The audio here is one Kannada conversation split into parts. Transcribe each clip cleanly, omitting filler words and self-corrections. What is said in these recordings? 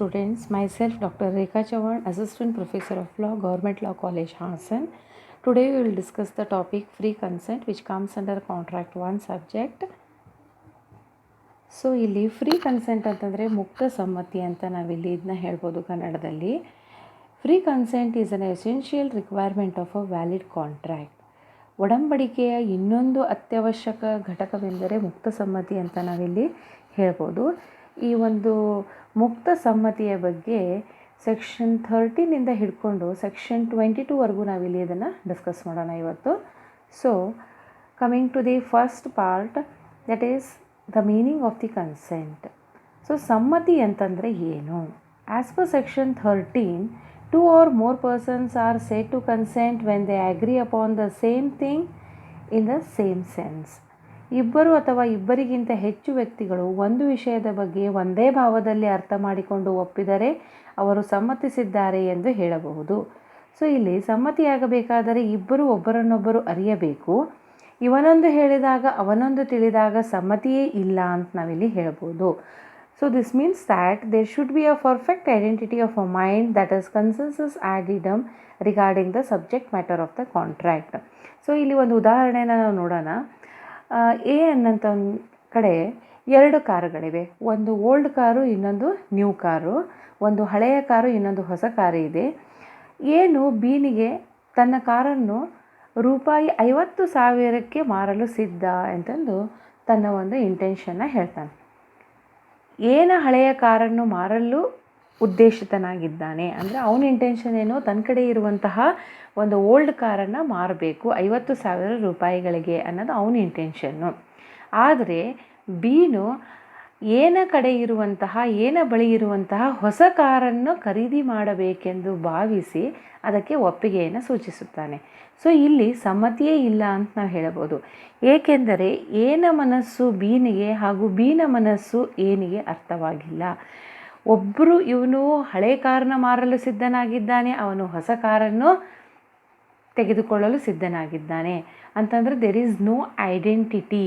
students, myself Dr. Rekha Chavan, Assistant Professor of Law, Government Law College, Hassan. Today we will discuss the topic free consent which comes under Contract 1 subject. So ಇಲ್ಲಿ ಫ್ರೀ ಕನ್ಸೆಂಟ್ ಅಂತಂದರೆ ಮುಕ್ತ ಸಮ್ಮತಿ ಅಂತ ನಾವಿಲ್ಲಿ ಇದನ್ನ ಹೇಳ್ಬೋದು ಕನ್ನಡದಲ್ಲಿ. Free consent is an essential requirement of a valid contract. ಒಡಂಬಡಿಕೆಯ ಇನ್ನೊಂದು ಅತ್ಯವಶ್ಯಕ ಘಟಕವೆಂದರೆ ಮುಕ್ತ ಸಮ್ಮತಿ ಅಂತ ನಾವಿಲ್ಲಿ ಹೇಳ್ಬೋದು. ಈ ಒಂದು ಮುಕ್ತ ಸಮ್ಮತಿಯ ಬಗ್ಗೆ ಸೆಕ್ಷನ್ 13ಇಂದ ಹಿಡ್ಕೊಂಡು ಸೆಕ್ಷನ್ 22ವರೆಗೂ ನಾವಿಲ್ಲಿ ಇದನ್ನು ಡಿಸ್ಕಸ್ ಮಾಡೋಣ ಇವತ್ತು. So coming to the first part, that is the meaning of the consent. So ಸಮ್ಮತಿ ಅಂತಂದರೆ ಏನು? As per section 13, 2 or more persons are said to consent when they agree upon the same thing in the same sense. ಇಬ್ಬರು ಅಥವಾ ಇಬ್ಬರಿಗಿಂತ ಹೆಚ್ಚು ವ್ಯಕ್ತಿಗಳು ಒಂದು ವಿಷಯದ ಬಗ್ಗೆ ಒಂದೇ ಭಾವದಲ್ಲಿ ಅರ್ಥ ಮಾಡಿಕೊಂಡು ಒಪ್ಪಿದರೆ ಅವರು ಸಮ್ಮತಿಸಿದ್ದಾರೆ ಎಂದು ಹೇಳಬಹುದು. ಸೊ ಇಲ್ಲಿ ಸಮ್ಮತಿಯಾಗಬೇಕಾದರೆ ಇಬ್ಬರು ಒಬ್ಬರನ್ನೊಬ್ಬರು ಅರಿಯಬೇಕು. ಇವನೊಂದು ಹೇಳಿದಾಗ ಅವನೊಂದು ತಿಳಿದಾಗ ಸಮ್ಮತಿಯೇ ಇಲ್ಲ ಅಂತ ನಾವಿಲ್ಲಿ ಹೇಳ್ಬೋದು. So this means that there should be a perfect identity of a mind, that is consensus ad idem regarding the subject matter of the contract. So ಇಲ್ಲಿ ಒಂದು ಉದಾಹರಣೆನ ನಾವು ನೋಡೋಣ. ಎ ಅನ್ನೋಂಥ ಕಡೆ 2 ಕಾರುಗಳಿವೆ. ಒಂದು ಓಲ್ಡ್ ಕಾರು, ಇನ್ನೊಂದು ನ್ಯೂ ಕಾರು. ಒಂದು ಹಳೆಯ ಕಾರು, ಇನ್ನೊಂದು ಹೊಸ ಕಾರು ಇದೆ. ಏನು ಬಿನಿಗೆ ತನ್ನ ಕಾರನ್ನು ರೂಪಾಯಿ 50,000ಕ್ಕೆ ಮಾರಲು ಸಿದ್ಧ ಅಂತಂದು ತನ್ನ ಒಂದು ಇಂಟೆನ್ಷನ್ನ ಹೇಳ್ತಾನೆ. ಏನ ಹಳೆಯ ಕಾರನ್ನು ಮಾರಲು ಉದ್ದೇಶಿತನಾಗಿದ್ದಾನೆ ಅಂದರೆ ಅವನ ಇಂಟೆನ್ಷನ್ ಏನು, ತನ್ನ ಕಡೆ ಇರುವಂತಹ ಒಂದು ಓಲ್ಡ್ ಕಾರನ್ನು ಮಾರಬೇಕು 50,000 ರೂಪಾಯಿಗಳಿಗೆ ಅನ್ನೋದು ಅವನ ಇಂಟೆನ್ಷನ್ನು. ಆದರೆ ಬೀನು ಏನ ಕಡೆ ಇರುವಂತಹ ಏನ ಬಳಿ ಇರುವಂತಹ ಹೊಸ ಕಾರನ್ನು ಖರೀದಿ ಮಾಡಬೇಕೆಂದು ಭಾವಿಸಿ ಅದಕ್ಕೆ ಒಪ್ಪಿಗೆಯನ್ನು ಸೂಚಿಸುತ್ತಾನೆ. ಸೊ ಇಲ್ಲಿ ಸಮ್ಮತಿಯೇ ಇಲ್ಲ ಅಂತ ನಾವು ಹೇಳಬಹುದು. ಏಕೆಂದರೆ ಏನ ಮನಸ್ಸು ಬೀನಿಗೆ ಹಾಗೂ ಬೀನ ಮನಸ್ಸು ಏನಿಗೆ ಅರ್ಥವಾಗಿಲ್ಲ. ಒಬ್ಬರು ಇವನು ಹಳೆ ಕಾರನ್ನು ಮಾರಲು ಸಿದ್ಧನಾಗಿದ್ದಾನೆ, ಅವನು ಹೊಸ ಕಾರನ್ನು ತೆಗೆದುಕೊಳ್ಳಲು ಸಿದ್ಧನಾಗಿದ್ದಾನೆ ಅಂತಂದರೆ there is no identity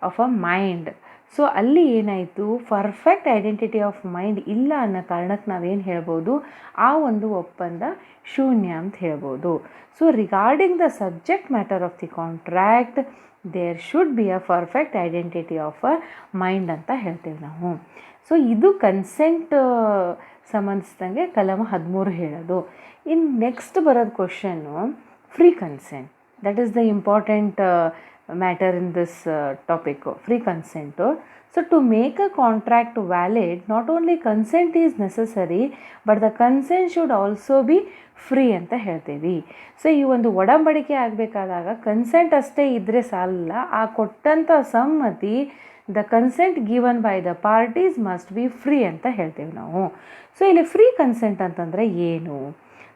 of a mind. So ಅಲ್ಲಿ ಏನಾಯಿತು, ಪರ್ಫೆಕ್ಟ್ ಐಡೆಂಟಿಟಿ ಆಫ್ ಮೈಂಡ್ ಇಲ್ಲ ಅನ್ನೋ ಕಾರಣಕ್ಕೆ ನಾವೇನು ಹೇಳ್ಬೋದು, ಆ ಒಂದು ಒಪ್ಪಂದ ಶೂನ್ಯ ಅಂತ ಹೇಳ್ಬೋದು. So regarding the subject matter of the contract there should be a perfect identity of a mind ಅಂತ ಹೇಳ್ತೀವಿ ನಾವು. ಸೊ ಇದು ಕನ್ಸೆಂಟ್ ಸಂಬಂಧಿಸಿದಂಗೆ ಕಲಮ 13 ಹೇಳೋದು. ಇನ್ನು ನೆಕ್ಸ್ಟ್ ಬರೋದು question free consent. That is the important matter in this topic, free consent. So to make a contract valid, not only consent is necessary but the consent should also be free ಅಂತ ಹೇಳ್ತೀವಿ. ಸೊ ಈ ಒಂದು ಒಡಂಬಡಿಕೆ ಆಗಬೇಕಾದಾಗ ಕನ್ಸೆಂಟ್ ಅಷ್ಟೇ ಇದ್ದರೆ ಸಾಲಲ್ಲ, ಆ ಕೊಟ್ಟಂಥ ಸಮ್ಮತಿ the consent given by the parties must be free ಅಂತ ಹೇಳ್ತೀವಿ ನಾವು. ಸೊ ಇಲ್ಲಿ ಫ್ರೀ ಕನ್ಸೆಂಟ್ ಅಂತಂದರೆ ಏನು?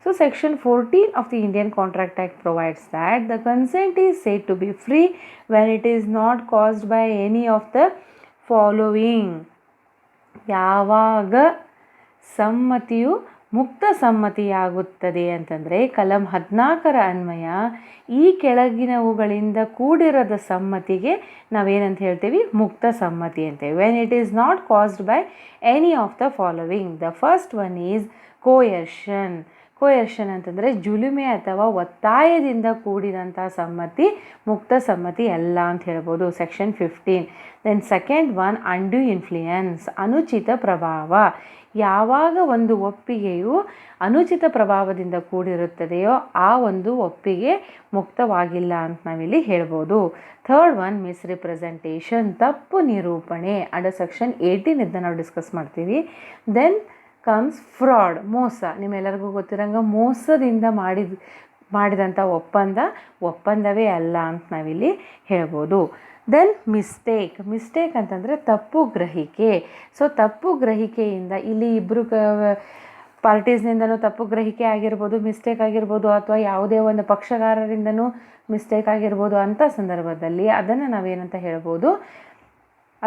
So section 14 of the Indian Contract Act provides that the consent is said to be free when it is not caused by any of the following. ಯಾವಾಗ ಸಮ್ಮತಿಯು ಮುಕ್ತ ಸಮ್ಮತಿಯಾಗುತ್ತದೆ ಅಂತಂದರೆ ಕಲಂ 14ರ ಅನ್ವಯ ಈ ಕೆಳಗಿನವುಗಳಿಂದ ಕೂಡಿರದ ಸಮ್ಮತಿಗೆ ನಾವೇನಂತ ಹೇಳ್ತೀವಿ, ಮುಕ್ತ ಸಮ್ಮತಿ ಅಂತೇವೆ. When it is not caused by any of the following. The first one is coercion. Coercion ಅಂತಂದರೆ ಜುಲುಮೆ ಅಥವಾ ಒತ್ತಾಯದಿಂದ ಕೂಡಿದಂಥ ಸಮ್ಮತಿ ಮುಕ್ತ ಸಮ್ಮತಿ ಅಲ್ಲ ಅಂತ ಹೇಳ್ಬೋದು, section 15. Then second one undue influence, ಅನುಚಿತ ಪ್ರಭಾವ. ಯಾವಾಗ ಒಂದು ಒಪ್ಪಿಗೆಯು ಅನುಚಿತ ಪ್ರಭಾವದಿಂದ ಕೂಡಿರುತ್ತದೆಯೋ ಆ ಒಂದು ಒಪ್ಪಿಗೆ ಮುಕ್ತವಾಗಿಲ್ಲ ಅಂತ ನಾವಿಲ್ಲಿ ಹೇಳ್ಬೋದು. ಥರ್ಡ್ ಒನ್ ಮಿಸ್ರಿಪ್ರೆಸೆಂಟೇಷನ್, ತಪ್ಪು ನಿರೂಪಣೆ, ಅಂಡರ್ ಸೆಕ್ಷನ್ 18 ಇದನ್ನು ನಾವು ಡಿಸ್ಕಸ್ ಮಾಡ್ತೀವಿ. ದೆನ್ ಕಮ್ಸ್ ಫ್ರಾಡ್, ಮೋಸ. ನಿಮ್ಮೆಲ್ಲರಿಗೂ ಗೊತ್ತಿರಂಗೆ ಮೋಸದಿಂದ ಮಾಡಿದಂಥ ಒಪ್ಪಂದವೇ ಅಲ್ಲ ಅಂತ ನಾವಿಲ್ಲಿ ಹೇಳ್ಬೋದು. ದೆನ್ ಮಿಸ್ಟೇಕ್ ಅಂತಂದರೆ ತಪ್ಪು ಗ್ರಹಿಕೆ. ಸೊ ತಪ್ಪು ಗ್ರಹಿಕೆಯಿಂದ ಇಲ್ಲಿ ಇಬ್ಬರು ಪಾರ್ಟೀಸ್ನಿಂದನೂ ತಪ್ಪು ಗ್ರಹಿಕೆ ಆಗಿರ್ಬೋದು, ಮಿಸ್ಟೇಕ್ ಆಗಿರ್ಬೋದು, ಅಥವಾ ಯಾವುದೇ ಒಂದು ಪಕ್ಷಗಾರರಿಂದನೂ ಮಿಸ್ಟೇಕ್ ಆಗಿರ್ಬೋದು. ಅಂಥ ಸಂದರ್ಭದಲ್ಲಿ ಅದನ್ನು ನಾವೇನಂತ ಹೇಳ್ಬೋದು,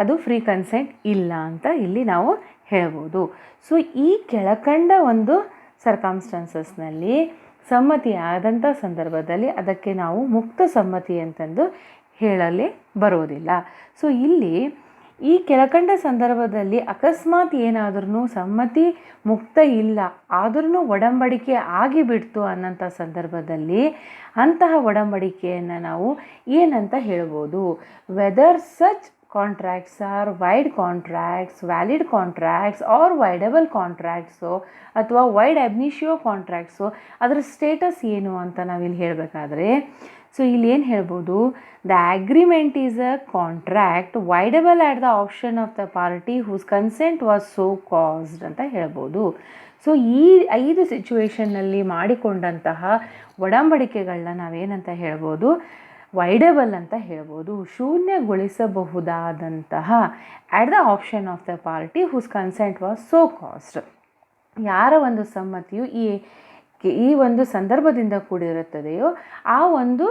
ಅದು ಫ್ರೀ ಕನ್ಸೆಂಟ್ ಇಲ್ಲ ಅಂತ ಇಲ್ಲಿ ನಾವು ಹೇಳ್ಬೋದು. ಸೊ ಈ ಕೆಳಕಂಡ ಒಂದು ಸರ್ಕಮ್ಸ್ಟಾನ್ಸಸ್ನಲ್ಲಿ ಸಮ್ಮತಿ ಆದಂಥ ಸಂದರ್ಭದಲ್ಲಿ ಅದಕ್ಕೆ ನಾವು ಮುಕ್ತ ಸಮ್ಮತಿ ಅಂತಂದು ಹೇಳಲೇ ಬರೋದಿಲ್ಲ. ಸೊ ಇಲ್ಲಿ ಈ ಕೆಳಕಂಡ ಸಂದರ್ಭದಲ್ಲಿ ಅಕಸ್ಮಾತ್ ಏನಾದ್ರೂ ಸಮ್ಮತಿ ಮುಕ್ತ ಇಲ್ಲ ಆದ್ರೂ ಒಡಂಬಡಿಕೆ ಆಗಿಬಿಡ್ತು ಅನ್ನೋಂಥ ಸಂದರ್ಭದಲ್ಲಿ ಅಂತಹ ಒಡಂಬಡಿಕೆಯನ್ನು ನಾವು ಏನಂತ ಹೇಳ್ಬೋದು? Whether such contracts are void contracts, valid contracts are voidable contracts ಅಥವಾ ವೈಡ್ ಅಬ್ನಿಷಿಯೋ ಕಾಂಟ್ರಾಕ್ಟ್ಸು, ಅದರ ಸ್ಟೇಟಸ್ ಏನು ಅಂತ ನಾವಿಲ್ಲಿ ಹೇಳಬೇಕಾದ್ರೆ, ಸೊ ಇಲ್ಲಿ ಏನು ಹೇಳ್ಬೋದು? The agreement is a contract voidable at the option of the party whose consent was so caused ಅಂತ ಹೇಳ್ಬೋದು. ಸೊ ಈ 5 ಸಿಚುವೇಷನ್ನಲ್ಲಿ ಮಾಡಿಕೊಂಡಂತಹ ಒಡಂಬಡಿಕೆಗಳನ್ನ ನಾವೇನಂತ ಹೇಳ್ಬೋದು? ವೈಡಬಲ್ ಅಂತ ಹೇಳ್ಬೋದು. ಶೂನ್ಯಗೊಳಿಸಬಹುದಾದಂತಹ at the option of the party whose consent was so caused. ಯಾರ ಒಂದು ಸಮ್ಮತಿಯು ಈ ಒಂದು ಸಂದರ್ಭದಿಂದ ಕೂಡಿರುತ್ತದೆಯೋ ಆ ಒಂದು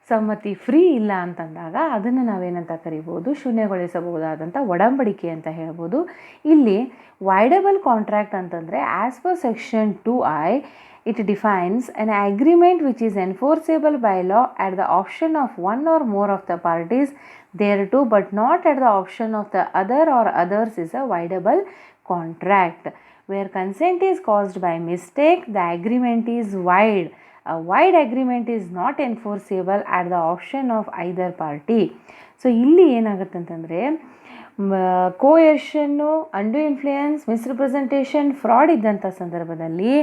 ಸಮ್ಮತಿ ಫ್ರೀ ಇಲ್ಲ ಅಂತಂದಾಗ ಅದನ್ನು ನಾವೇನಂತ ಕರಿಬೋದು? ಶೂನ್ಯಗೊಳಿಸಬಹುದಾದಂಥ ಒಡಂಬಡಿಕೆ ಅಂತ ಹೇಳ್ಬೋದು. ಇಲ್ಲಿ ವೈಡಬಲ್ ಕಾಂಟ್ರಾಕ್ಟ್ ಅಂತಂದರೆ as per section 2I it defines an agreement which is enforceable by law at the option of one or more of the parties thereto but not at the option of the other or others is a voidable contract. Where consent is caused by mistake, the agreement is void. A void agreement is not enforceable at the option of either party. So ಇಲ್ಲಿ ಏನಾಗುತ್ತೆ ಅಂತಂದರೆ, ಕೋಯರ್ಷನ್ನು, ಅಂಡು ಇನ್ಫ್ಲೂಯೆನ್ಸ್, ಮಿಸ್ರಿಪ್ರೆಸೆಂಟೇಷನ್, ಫ್ರಾಡ್ ಇದ್ದಂಥ ಸಂದರ್ಭದಲ್ಲಿ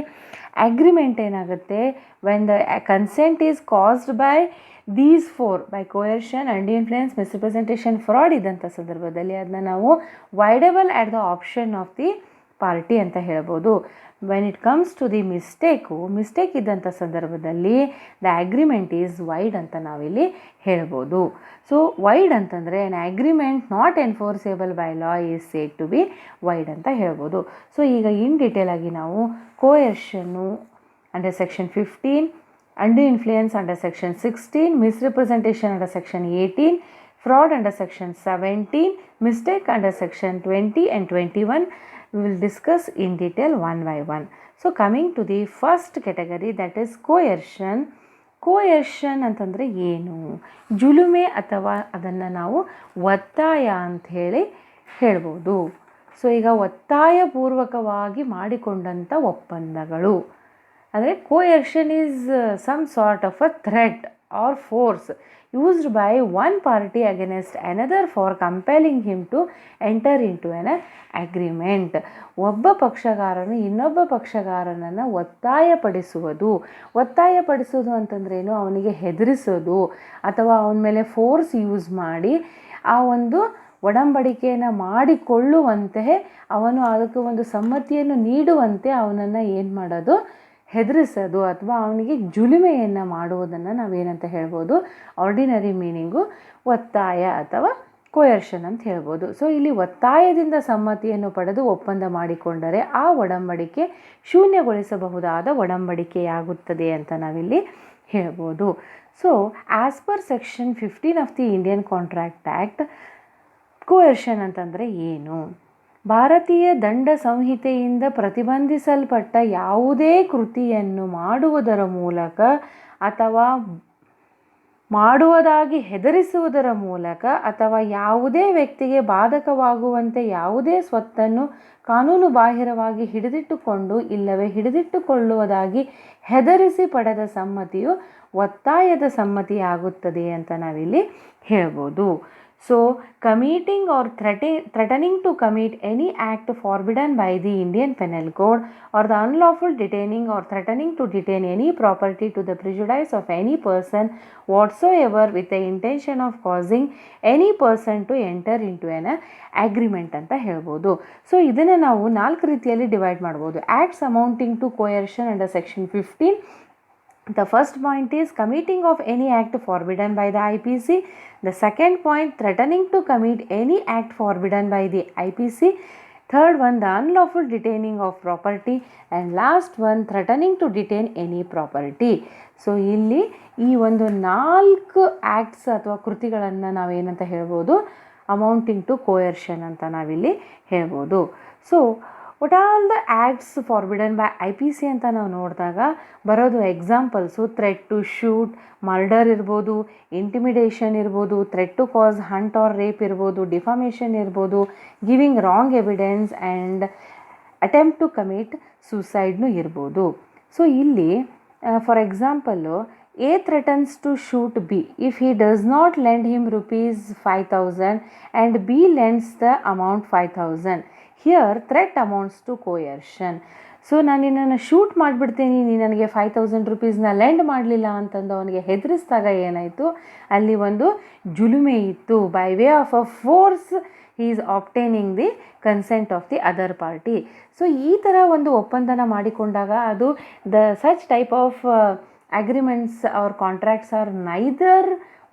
ಅಗ್ರಿಮೆಂಟ್ ಏನಾಗುತ್ತೆ? When the consent is caused by these 4 by coercion, undue influence, misrepresentation, fraud ಇದ್ದಂಥ ಸಂದರ್ಭದಲ್ಲಿ ಅದನ್ನ ನಾವು voidable at the option of the party ಅಂತ ಹೇಳ್ಬೋದು. When it comes to the mistake ಇದ್ದಂಥ ಸಂದರ್ಭದಲ್ಲಿ ದ ಅಗ್ರಿಮೆಂಟ್ ಈಸ್ ವೈಡ್ ಅಂತ ನಾವಿಲ್ಲಿ ಹೇಳ್ಬೋದು. ಸೊ ವೈಡ್ ಅಂತಂದರೆ an agreement not enforceable by law is said to be void ಅಂತ ಹೇಳ್ಬೋದು. ಸೊ ಈಗ ಇನ್ ಡೀಟೇಲ್ ಆಗಿ ನಾವು ಕೋಯರ್ಷನ್ನು under section 15, undue influence under section 16, misrepresentation under section 18, fraud under section 17, mistake under section 20 and 21 we will discuss in detail one by one. So coming to the first category, that is coercion. Coercion ಅಂತಂದರೆ ಏನು? ಜುಲುಮೆ ಅಥವಾ ಅದನ್ನು ನಾವು ಒತ್ತಾಯ ಅಂತ ಹೇಳ್ಬೋದು. ಸೊ ಈಗ ಒತ್ತಾಯಪೂರ್ವಕವಾಗಿ ಮಾಡಿಕೊಂಡಂಥ ಒಪ್ಪಂದಗಳು ಅಂದರೆ coercion is some sort of a threat or force used by one party against another for compelling him to enter into an agreement. ಒಬ್ಬ ಪಕ್ಷಗಾರನು ಇನ್ನೊಬ್ಬ ಪಕ್ಷಗಾರನನ್ನು ಒತ್ತಾಯಪಡಿಸುವುದು ಅಂತಂದ್ರೇನು? ಅವನಿಗೆ ಹೆದರಿಸೋದು ಅಥವಾ ಅವನ ಮೇಲೆ ಫೋರ್ಸ್ ಯೂಸ್ ಮಾಡಿ ಆ ಒಂದು ಒಡಂಬಡಿಕೆಯನ್ನು ಮಾಡಿಕೊಳ್ಳುವಂತೆ, ಅವನು ಅದಕ್ಕೆ ಒಂದು ಸಮ್ಮತಿಯನ್ನು ನೀಡುವಂತೆ ಅವನನ್ನು ಏನು ಮಾಡೋದು? ಹೆದರಿಸೋದು ಅಥವಾ ಅವನಿಗೆ ಜುಲುಮೆಯನ್ನು ಮಾಡುವುದನ್ನು ನಾವೇನಂತ ಹೇಳ್ಬೋದು? ಆರ್ಡಿನರಿ ಮೀನಿಂಗು ಒತ್ತಾಯ ಅಥವಾ ಕೋಯರ್ಷನ್ ಅಂತ ಹೇಳ್ಬೋದು. ಸೊ ಇಲ್ಲಿ ಒತ್ತಾಯದಿಂದ ಸಮ್ಮತಿಯನ್ನು ಪಡೆದು ಒಪ್ಪಂದ ಮಾಡಿಕೊಂಡರೆ ಆ ಒಡಂಬಡಿಕೆ ಶೂನ್ಯಗೊಳಿಸಬಹುದಾದ ಒಡಂಬಡಿಕೆಯಾಗುತ್ತದೆ ಅಂತ ನಾವಿಲ್ಲಿ ಹೇಳ್ಬೋದು. So as per section 15 of the Indian contract act, coercion ಅಂತಂದರೆ ಏನು? ಭಾರತೀಯ ದಂಡ ಸಂಹಿತೆಯಿಂದ ಪ್ರತಿಬಂಧಿಸಲ್ಪಟ್ಟ ಯಾವುದೇ ಕೃತಿಯನ್ನು ಮಾಡುವುದರ ಮೂಲಕ ಅಥವಾ ಮಾಡುವುದಾಗಿ ಹೆದರಿಸುವುದರ ಮೂಲಕ ಅಥವಾ ಯಾವುದೇ ವ್ಯಕ್ತಿಗೆ ಬಾಧಕವಾಗುವಂತೆ ಯಾವುದೇ ಸ್ವತ್ತನ್ನು ಕಾನೂನು ಬಾಹಿರವಾಗಿ ಹಿಡಿದಿಟ್ಟುಕೊಂಡು ಇಲ್ಲವೇ ಹಿಡಿದಿಟ್ಟುಕೊಳ್ಳುವುದಾಗಿ ಹೆದರಿಸಿ ಪಡೆದ ಸಮ್ಮತಿಯು ಒತ್ತಾಯದ ಸಮ್ಮತಿಯಾಗುತ್ತದೆ ಅಂತ ನಾವಿಲ್ಲಿ ಹೇಳ್ಬೋದು. So, committing or threatening to commit any act forbidden by the Indian Penal Code or the unlawful detaining or threatening to detain any property to the prejudice of any person whatsoever with the intention of causing any person to enter into an agreement ಅಂತ ಹೇಳ್ಬೋದು. ಸೊ ಇದನ್ನು ನಾವು 4 ರೀತಿಯಲ್ಲಿ ಡಿವೈಡ್ ಮಾಡ್ಬೋದು. Acts amounting to coercion under section 15. The first point is committing of any act forbidden by the IPC. The second point, threatening to commit any act forbidden by the IPC. Third one, the unlawful detaining of property. And last one, threatening to detain any property. So ಇಲ್ಲಿ ಈ ಒಂದು 4 ಆ್ಯಕ್ಟ್ಸ್ ಅಥವಾ ಕೃತಿಗಳನ್ನು ನಾವೇನಂತ ಹೇಳ್ಬೋದು? ಅಮೌಂಟಿಂಗ್ ಟು ಕೋಯರ್ಷನ್ ಅಂತ ನಾವಿಲ್ಲಿ ಹೇಳ್ಬೋದು. So what all the acts forbidden by IPC ಅಂತ ನಾವು ನೋಡಿದಾಗ ಬರೋದು examples threat to shoot, murder ಇರ್ಬೋದು, ಇಂಟಿಮಿಡೇಷನ್ ಇರ್ಬೋದು, threat to cause hurt or rape ಇರ್ಬೋದು, ಡಿಫಾಮೇಷನ್ ಇರ್ಬೋದು, giving wrong evidence and attempt to commit ಸೂಸೈಡ್ನೂ ಇರ್ಬೋದು. ಸೊ ಇಲ್ಲಿ for example A threatens to shoot B if he does not lend him rupees 5,000 and B lends the amount 5,000. Here threat amounts to coercion. So ನಾನು ನಿನ್ನನ್ನು ಶೂಟ್ ಮಾಡಿಬಿಡ್ತೀನಿ, ನೀನು ನನಗೆ 5,000 ರುಪೀಸ್ನ ಲೆಂಡ್ ಮಾಡಲಿಲ್ಲ ಅಂತಂದು ಅವನಿಗೆ ಹೆದರಿಸಿದಾಗ ಏನಾಯಿತು, ಅಲ್ಲಿ ಒಂದು ಜುಲುಮೆ ಇತ್ತು. By way of a force he is obtaining the consent of the other party. So ಈ ಥರ ಒಂದು ಒಪ್ಪಂದನ ಮಾಡಿಕೊಂಡಾಗ ಅದು such type of agreements or contracts are neither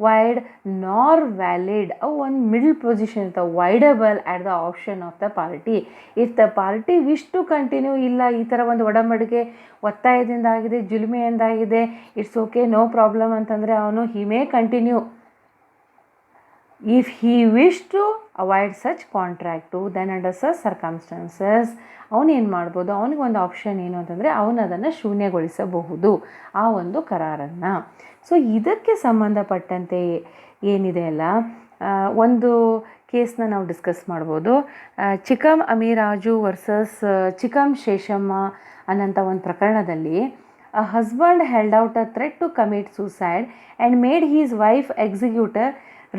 void nor valid. ಅವು ಒಂದು ಮಿಡಲ್ ಪೊಸಿಷನ್ ಇರ್ತವೆ, voidable at the option of the party. If the party wish to continue, ಇಲ್ಲ ಈ ಥರ ಒಂದು ಒಡಂಬಡಿಕೆ ಒತ್ತಾಯದಿಂದ ಆಗಿದೆ, ಜುಲುಮೆಯಿಂದಾಗಿದೆ, ಇಟ್ಸ್ ಓಕೆ, ನೋ ಪ್ರಾಬ್ಲಮ್ ಅಂತಂದರೆ ಅವನು he may continue. If he wished to avoid such contract to, then under such circumstances ಅವನೇನು ಮಾಡ್ಬೋದು, ಅವನಿಗೊಂದು ಆಪ್ಷನ್ ಏನು ಅಂತಂದರೆ ಅವನು ಅದನ್ನು ಶೂನ್ಯಗೊಳಿಸಬಹುದು ಆ ಒಂದು ಕರಾರನ್ನು. ಸೊ ಇದಕ್ಕೆ ಸಂಬಂಧಪಟ್ಟಂತೆ ಏನಿದೆ ಅಲ್ಲ, ಒಂದು ಕೇಸ್ನ ನಾವು ಡಿಸ್ಕಸ್ ಮಾಡ್ಬೋದು. ಚಿಕ್ಕಮ್ ಅಮಿರಾಜು ವರ್ಸಸ್ ಚಿಕ್ಕಮ್ ಶೇಷಮ್ಮ ಅನ್ನೋಂಥ ಒಂದು ಪ್ರಕರಣದಲ್ಲಿ a husband held out a threat to commit suicide and made his wife execute a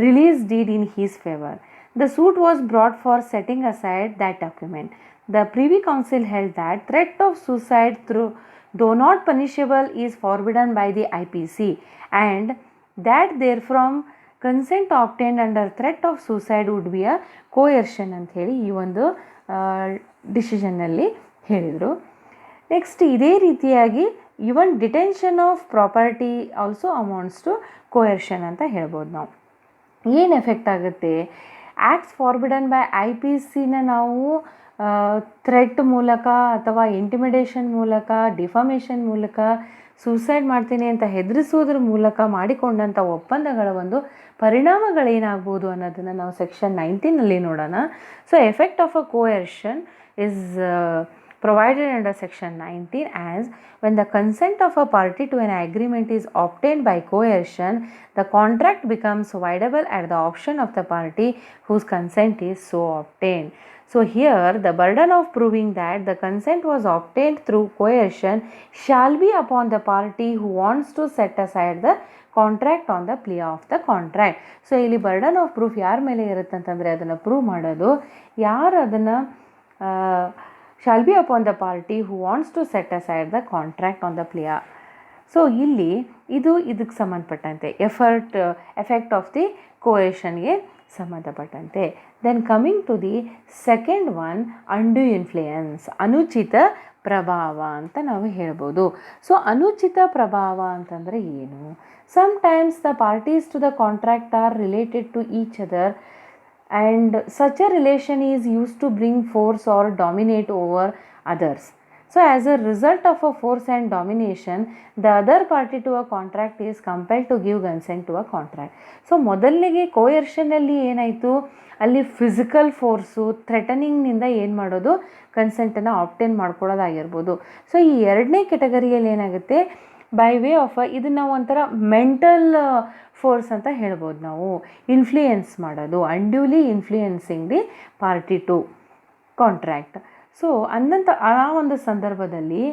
release deed in his favor. The suit was brought for setting aside that document. The Privy Council held that threat of suicide though not punishable is forbidden by the IPC and that therefrom consent obtained under threat of suicide would be a coercion ಅಂತ ಹೇಳಿ ಈ ಒಂದು ಡಿಸಿಷನ್ನಲ್ಲಿ ಹೇಳಿದರು. ನೆಕ್ಸ್ಟ್ ಇದೇ ರೀತಿಯಾಗಿ even detention of property also amounts to coercion ಅಂತ ಹೇಳ್ಬೋದು. ನಾವು ಏನು ಎಫೆಕ್ಟ್ ಆಗುತ್ತೆ, ಆ್ಯಕ್ಟ್ಸ್ ಫಾರ್ಬಿಡನ್ ಬೈ IPCನ ನಾವು ಥ್ರೆಟ್ ಮೂಲಕ ಅಥವಾ ಇಂಟಿಮಿಡೇಷನ್ ಮೂಲಕ, ಡಿಫಾಮೇಷನ್ ಮೂಲಕ, ಸೂಸೈಡ್ ಮಾಡ್ತೀನಿ ಅಂತ ಹೆದರಿಸೋದ್ರ ಮೂಲಕ ಮಾಡಿಕೊಂಡಂಥ ಒಪ್ಪಂದಗಳ ಒಂದು ಪರಿಣಾಮಗಳೇನಾಗ್ಬೋದು ಅನ್ನೋದನ್ನು ನಾವು ಸೆಕ್ಷನ್ 19ನಲ್ಲಿ ನೋಡೋಣ. So effect of a coercion is provided under section 19 as when the consent of a party to an agreement is obtained by coercion, the contract becomes voidable at the option of the party whose consent is so obtained. So here the burden of proving that the consent was obtained through coercion shall be upon the party who wants to set aside the contract on the play of the contract. So ಇಲ್ಲಿ ಬರ್ಡನ್ ಆಫ್ ಪ್ರೂಫ್ ಯಾರ ಮೇಲೆ ಇರುತ್ತೆ ಅಂತಂದರೆ ಅದನ್ನು ಪ್ರೂವ್ ಮಾಡೋದು ಯಾರು ಅದನ್ನು shall be upon the party who wants to set aside the contract on the plea. So ಇಲ್ಲಿ ಇದಕ್ಕೆ ಸಂಬಂಧಪಟ್ಟಂತೆ ಎಫೆಕ್ಟ್ ಆಫ್ ದಿ ಕೋಯೇಷನ್ಗೆ ಸಂಬಂಧಪಟ್ಟಂತೆ. Then coming to the second one, undue influence, ಅನುಚಿತ ಪ್ರಭಾವ ಅಂತ ನಾವು ಹೇಳ್ಬೋದು. ಸೊ ಅನುಚಿತ ಪ್ರಭಾವ ಅಂತಂದರೆ ಏನು? Sometimes the parties to the contract are related to each other and such a relation is used to bring force or dominate over others. So as a result of a force and domination, the other party to a contract is compelled to give consent to a contract. So ಮೊದಲಿಗೆ ಕೋಯರ್ಷನಲ್ಲಿ ಏನಾಯಿತು, ಅಲ್ಲಿ ಫಿಸಿಕಲ್ ಫೋರ್ಸು ಥ್ರೆಟನಿಂಗ್ನಿಂದ ಏನು ಮಾಡೋದು, ಕನ್ಸೆಂಟನ್ನು ಆಬ್ಟೇನ್ ಮಾಡ್ಕೊಳ್ಳೋದಾಗಿರ್ಬೋದು. ಸೊ ಈ ಎರಡನೇ ಕೆಟಗರಿಯಲ್ಲಿ ಏನಾಗುತ್ತೆ, ಬೈ ವೇ ಆಫ್ ಇದನ್ನು ಒಂಥರ ಮೆಂಟಲ್ ಫೋರ್ಸ್ ಅಂತ ಹೇಳ್ಬೋದು ನಾವು, ಇನ್ಫ್ಲೂಯೆನ್ಸ್ ಮಾಡೋದು, unduly influencing the party to contract. So ಅನ್ನಂಥ ಆ ಒಂದು ಸಂದರ್ಭದಲ್ಲಿ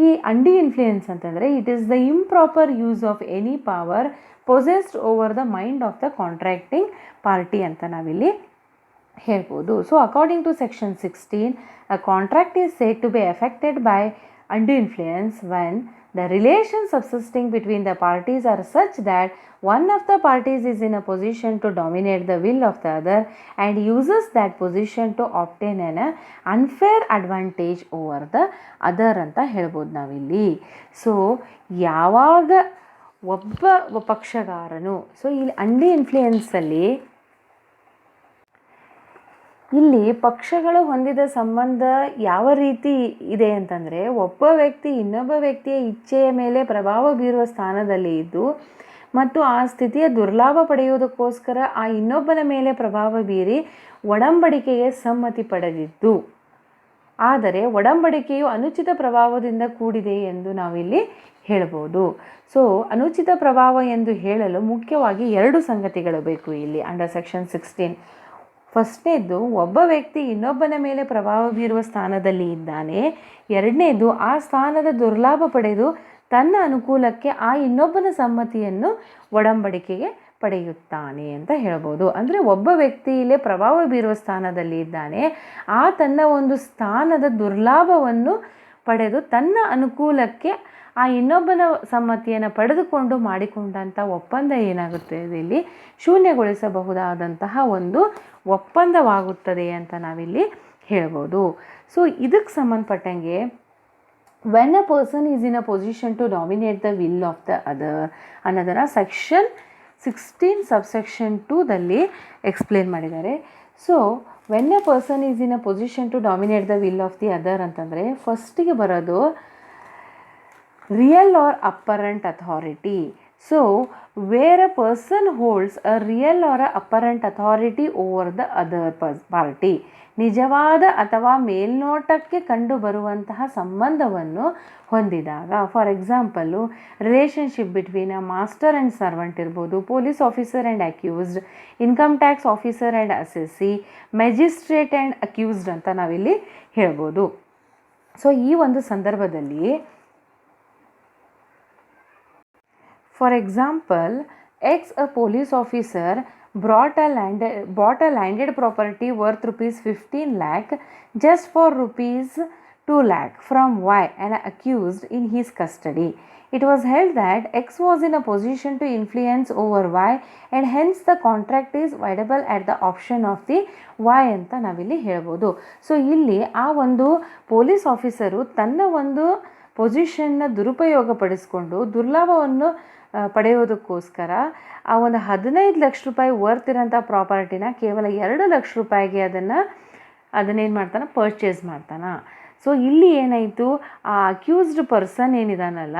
ಈ ಅಂಡ್ಯೂ ಇನ್ಫ್ಲೂಯೆನ್ಸ್ ಅಂತಂದರೆ it is the improper use of any power possessed over the mind of the contracting party ಅಂತ ನಾವಿಲ್ಲಿ ಹೇಳ್ಬೋದು. So according to section 16, a contract is said to be affected by undue influence when the relations subsisting between the parties are such that one of the parties is in a position to dominate the will of the other and uses that position to obtain an unfair advantage over the other ಅಂತ ಹೇಳ್ಬೋದು ನಾವಿಲ್ಲಿ. ಸೊ ಯಾವಾಗ ಒಬ್ಬ ಪಕ್ಷಗಾರನು, ಸೊ ಇಲ್ಲಿ ಅಂಡ್ಯೂ ಇನ್ಫ್ಲೂಯೆನ್ಸಲ್ಲಿ ಇಲ್ಲಿ ಪಕ್ಷಗಳು ಹೊಂದಿದ ಸಂಬಂಧ ಯಾವ ರೀತಿ ಇದೆ ಅಂತಂದರೆ, ಒಬ್ಬ ವ್ಯಕ್ತಿ ಇನ್ನೊಬ್ಬ ವ್ಯಕ್ತಿಯ ಇಚ್ಛೆಯ ಮೇಲೆ ಪ್ರಭಾವ ಬೀರುವ ಸ್ಥಾನದಲ್ಲಿ ಇದ್ದು ಮತ್ತು ಆ ಸ್ಥಿತಿಯ ದುರ್ಲಾಭ ಪಡೆಯುವುದಕ್ಕೋಸ್ಕರ ಆ ಇನ್ನೊಬ್ಬನ ಮೇಲೆ ಪ್ರಭಾವ ಬೀರಿ ಒಡಂಬಡಿಕೆಗೆ ಸಮ್ಮತಿ ಪಡೆದಿದ್ದು. ಆದರೆ ಒಡಂಬಡಿಕೆಯು ಅನುಚಿತ ಪ್ರಭಾವದಿಂದ ಕೂಡಿದೆ ಎಂದು ನಾವಿಲ್ಲಿ ಹೇಳ್ಬೋದು. ಸೊ ಅನುಚಿತ ಪ್ರಭಾವ ಎಂದು ಹೇಳಲು ಮುಖ್ಯವಾಗಿ 2 ಸಂಗತಿಗಳು ಬೇಕು ಇಲ್ಲಿ ಅಂಡರ್ ಸೆಕ್ಷನ್ 16. ಫಸ್ಟ್ನೇದು, ಒಬ್ಬ ವ್ಯಕ್ತಿ ಇನ್ನೊಬ್ಬನ ಮೇಲೆ ಪ್ರಭಾವ ಬೀರುವ ಸ್ಥಾನದಲ್ಲಿ ಇದ್ದಾನೆ. ಎರಡನೇದು, ಆ ಸ್ಥಾನದ ದುರ್ಲಾಭ ಪಡೆದು ತನ್ನ ಅನುಕೂಲಕ್ಕೆ ಆ ಇನ್ನೊಬ್ಬನ ಸಮ್ಮತಿಯನ್ನು ಒಡಂಬಡಿಕೆಗೆ ಪಡೆಯುತ್ತಾನೆ ಅಂತ ಹೇಳ್ಬೋದು. ಅಂದರೆ ಒಬ್ಬ ವ್ಯಕ್ತಿ ಇಲ್ಲೇ ಪ್ರಭಾವ ಬೀರುವ ಸ್ಥಾನದಲ್ಲಿ ಇದ್ದಾನೆ, ಆ ತನ್ನ ಒಂದು ಸ್ಥಾನದ ದುರ್ಲಾಭವನ್ನು ಪಡೆದು ತನ್ನ ಅನುಕೂಲಕ್ಕೆ ಆ ಇನ್ನೊಬ್ಬನ ಸಮ್ಮತಿಯನ್ನು ಪಡೆದುಕೊಂಡು ಮಾಡಿಕೊಂಡಂಥ ಒಪ್ಪಂದ ಏನಾಗುತ್ತೆ, ಇಲ್ಲಿ ಶೂನ್ಯಗೊಳಿಸಬಹುದಾದಂತಹ ಒಂದು ಒಪ್ಪಂದವಾಗುತ್ತದೆ ಅಂತ ನಾವಿಲ್ಲಿ ಹೇಳ್ಬೋದು. ಸೊ ಇದಕ್ಕೆ ಸಂಬಂಧಪಟ್ಟಂಗೆ when a person is in a position to dominate the will of the other ಅನ್ನೋದನ್ನು ಸೆಕ್ಷನ್ 16 ಸಬ್ಸೆಕ್ಷನ್ 2ದಲ್ಲಿ ಎಕ್ಸ್ಪ್ಲೇನ್ ಮಾಡಿದ್ದಾರೆ. So when a person is in a position to dominate the will of the other ಅಂತಂದರೆ ಫಸ್ಟಿಗೆ ಬರೋದು real or apparent authority. So where a person holds a real or a apparent authority over the other party, ನಿಜವಾದ ಅಥವಾ ಮೇಲ್ನೋಟಕ್ಕೆ ಕಂಡು ಬರುವಂತಹ ಸಂಬಂಧವನ್ನು ಹೊಂದಿದಾಗ, for example relationship between a master and servant ಇರ್ಬೋದು, police officer and accused, income tax officer and assessee, magistrate and accused ಅಂತ ನಾವಿಲ್ಲಿ ಹೇಳ್ಬೋದು. ಸೊ ಈ ಒಂದು ಸಂದರ್ಭದಲ್ಲಿ for example, a police officer bought a landed property worth rupees 15 lakh just for rupees 2 lakh from Y, an accused in his custody. It was held that X was in a position to influence over Y and hence the contract is voidable at the option of the Y ಅಂತ ನಾವಿಲ್ಲಿ ಹೇಳ್ಬೋದು. ಸೊ ಇಲ್ಲಿ ಆ ಒಂದು ಪೊಲೀಸ್ ಆಫೀಸರು ತನ್ನ ಒಂದು ಪೊಸಿಷನ್ನ ದುರುಪಯೋಗಪಡಿಸ್ಕೊಂಡು ದುರ್ಲಾಭವನ್ನು ಪಡೆಯೋದಕ್ಕೋಸ್ಕರ ಆ ಒಂದು 15 ಲಕ್ಷ ರೂಪಾಯಿ ವರ್ತ್ ಇರೋಂಥ ಪ್ರಾಪರ್ಟಿನ ಕೇವಲ 2 ಲಕ್ಷ ರೂಪಾಯಿಗೆ ಅದನ್ನೇನು ಮಾಡ್ತಾನೆ, ಪರ್ಚೇಸ್ ಮಾಡ್ತಾನೆ. ಸೊ ಇಲ್ಲಿ ಏನಾಯಿತು, ಆ ಅಕ್ಯೂಸ್ಡ್ ಪರ್ಸನ್ ಏನಿದಾನಲ್ಲ,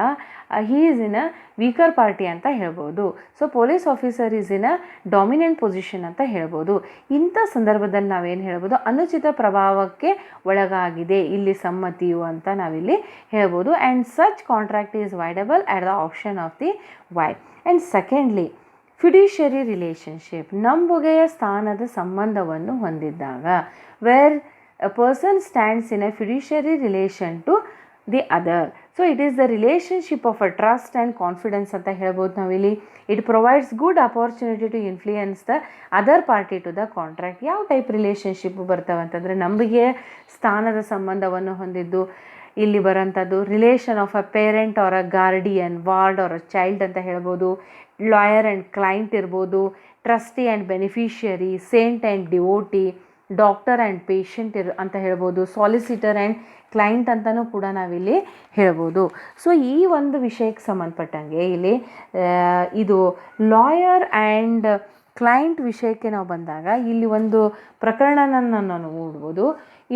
he is in a weaker party ಅಂತ ಹೇಳ್ಬೋದು. So police officer is in a dominant position ಅಂತ ಹೇಳ್ಬೋದು. ಇಂಥ ಸಂದರ್ಭದಲ್ಲಿ ನಾವೇನು ಹೇಳ್ಬೋದು, ಅನುಚಿತ ಪ್ರಭಾವಕ್ಕೆ ಒಳಗಾಗಿದೆ ಇಲ್ಲಿ ಸಮ್ಮತಿಯು ಅಂತ ನಾವಿಲ್ಲಿ ಹೇಳ್ಬೋದು. And such contract is voidable at the option of the Y. And secondly, fiduciary relationship, ನಂಬುಗೆಯ ಸ್ಥಾನದ ಸಂಬಂಧವನ್ನು ಹೊಂದಿದ್ದಾಗ, where a person stands in a fiduciary relation to the other. So it is the relationship of a trust and confidence ಅಂತ ಹೇಳ್ಬೋದು ನಾವಿಲ್ಲಿ. It provides good opportunity to influence the other party to the contract. ಯಾವ ಟೈಪ್ ರಿಲೇಷನ್ಶಿಪ್ ಬರ್ತವೆ ಅಂತಂದರೆ, ನಂಬಿಕೆಯ ಸ್ಥಾನದ ಸಂಬಂಧವನ್ನು ಹೊಂದಿದ್ದು ಇಲ್ಲಿ ಬರೋಂಥದ್ದು relation of a parent or a guardian, ward or a child ಅಂತ ಹೇಳ್ಬೋದು, ಲಾಯರ್ ಆ್ಯಂಡ್ ಕ್ಲೈಂಟ್ ಇರ್ಬೋದು, trustee and beneficiary, saint and devotee, doctor and patient ಅಂತ ಹೇಳ್ಬೋದು, ಸಾಲಿಸಿಟರ್ ಆ್ಯಂಡ್ ಕ್ಲೈಂಟ್ ಅಂತಲೂ ಕೂಡ ನಾವಿಲ್ಲಿ ಹೇಳ್ಬೋದು. ಸೊ ಈ ಒಂದು ವಿಷಯಕ್ಕೆ ಸಂಬಂಧಪಟ್ಟಂಗೆ ಇಲ್ಲಿ ಇದು ಲಾಯರ್ ಆ್ಯಂಡ್ ಕ್ಲೈಂಟ್ ವಿಷಯಕ್ಕೆ ನಾವು ಬಂದಾಗ ಇಲ್ಲಿ ಒಂದು ಪ್ರಕರಣನ ನಾವು ನೋಡ್ಬೋದು.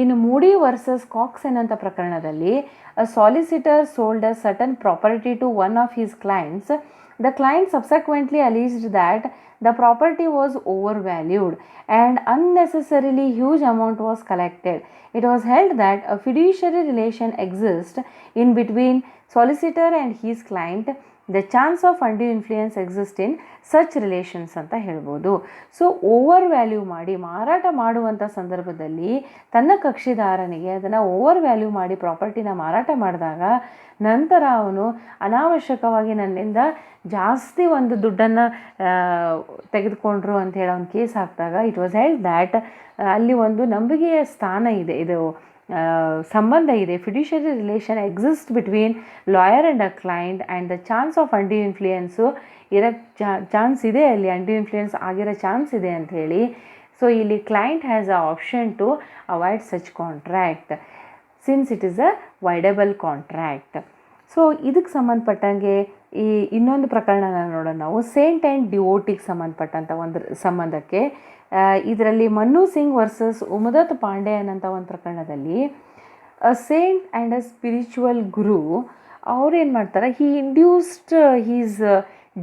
ಇನ್ನು ಮೂಡಿ ವರ್ಸಸ್ ಕಾಕ್ಸ್ ಅನ್ನೋಂಥ ಪ್ರಕರಣದಲ್ಲಿ a solicitor sold a certain property to one of his clients. The client subsequently alleged that the property was overvalued and unnecessarily huge amount was collected. It was held that a fiduciary relation exists in between solicitor and his client. The chance of undue influence exists in such relations ಅಂತ ಹೇಳ್ಬೋದು. ಸೊ ಓವರ್ ವ್ಯಾಲ್ಯೂ ಮಾಡಿ ಮಾರಾಟ ಮಾಡುವಂಥ ಸಂದರ್ಭದಲ್ಲಿ ತನ್ನ ಕಕ್ಷಿದಾರನಿಗೆ ಅದನ್ನು ಓವರ್ ವ್ಯಾಲ್ಯೂ ಮಾಡಿ ಪ್ರಾಪರ್ಟಿನ ಮಾರಾಟ ಮಾಡಿದಾಗ ನಂತರ ಅವನು ಅನಾವಶ್ಯಕವಾಗಿ ನನ್ನಿಂದ ಜಾಸ್ತಿ ಒಂದು ದುಡ್ಡನ್ನು ತೆಗೆದುಕೊಂಡ್ರು ಅಂತ ಹೇಳಿ ಅವ್ನು ಕೇಸ್ ಹಾಕಿದಾಗ ಇಟ್ ವಾಸ್ ಹೆಲ್ಡ್ ದ್ಯಾಟ್ ಅಲ್ಲಿ ಒಂದು ನಂಬಿಕೆಯ ಸ್ಥಾನ ಇದೆ, ಇದು ಸಂಬಂಧ ಇದೆ, fiduciary relation exist between lawyer and a client and the chance of undue influence ಇರೋಕ್ಕೆ ಚಾನ್ಸ್ ಇದೆ, ಅಲ್ಲಿ ಅಂಡಿ ಇನ್ಫ್ಲೂಯೆನ್ಸ್ ಆಗಿರೋ ಚಾನ್ಸ್ ಇದೆ ಅಂಥೇಳಿ. ಸೊ ಇಲ್ಲಿ client has a option to avoid such contract since it is a voidable contract. So ಇದಕ್ಕೆ ಸಂಬಂಧಪಟ್ಟಂಗೆ ಈ ಇನ್ನೊಂದು ಪ್ರಕರಣನ ನೋಡೋಣ ನಾವು, ಸೇಂಟ್ ಆ್ಯಂಡ್ ಡಿವೋಟಿಗೆ ಸಂಬಂಧಪಟ್ಟಂಥ ಒಂದು ಸಂಬಂಧಕ್ಕೆ. ಇದರಲ್ಲಿ ಮನ್ನು ಸಿಂಗ್ ವರ್ಸಸ್ ಉಮದತ್ ಪಾಂಡೆ ಅನ್ನೋಂಥ ಒಂದು ಪ್ರಕರಣದಲ್ಲಿ a saint and a spiritual guru ಅವ್ರೇನು ಮಾಡ್ತಾರೆ, he induced his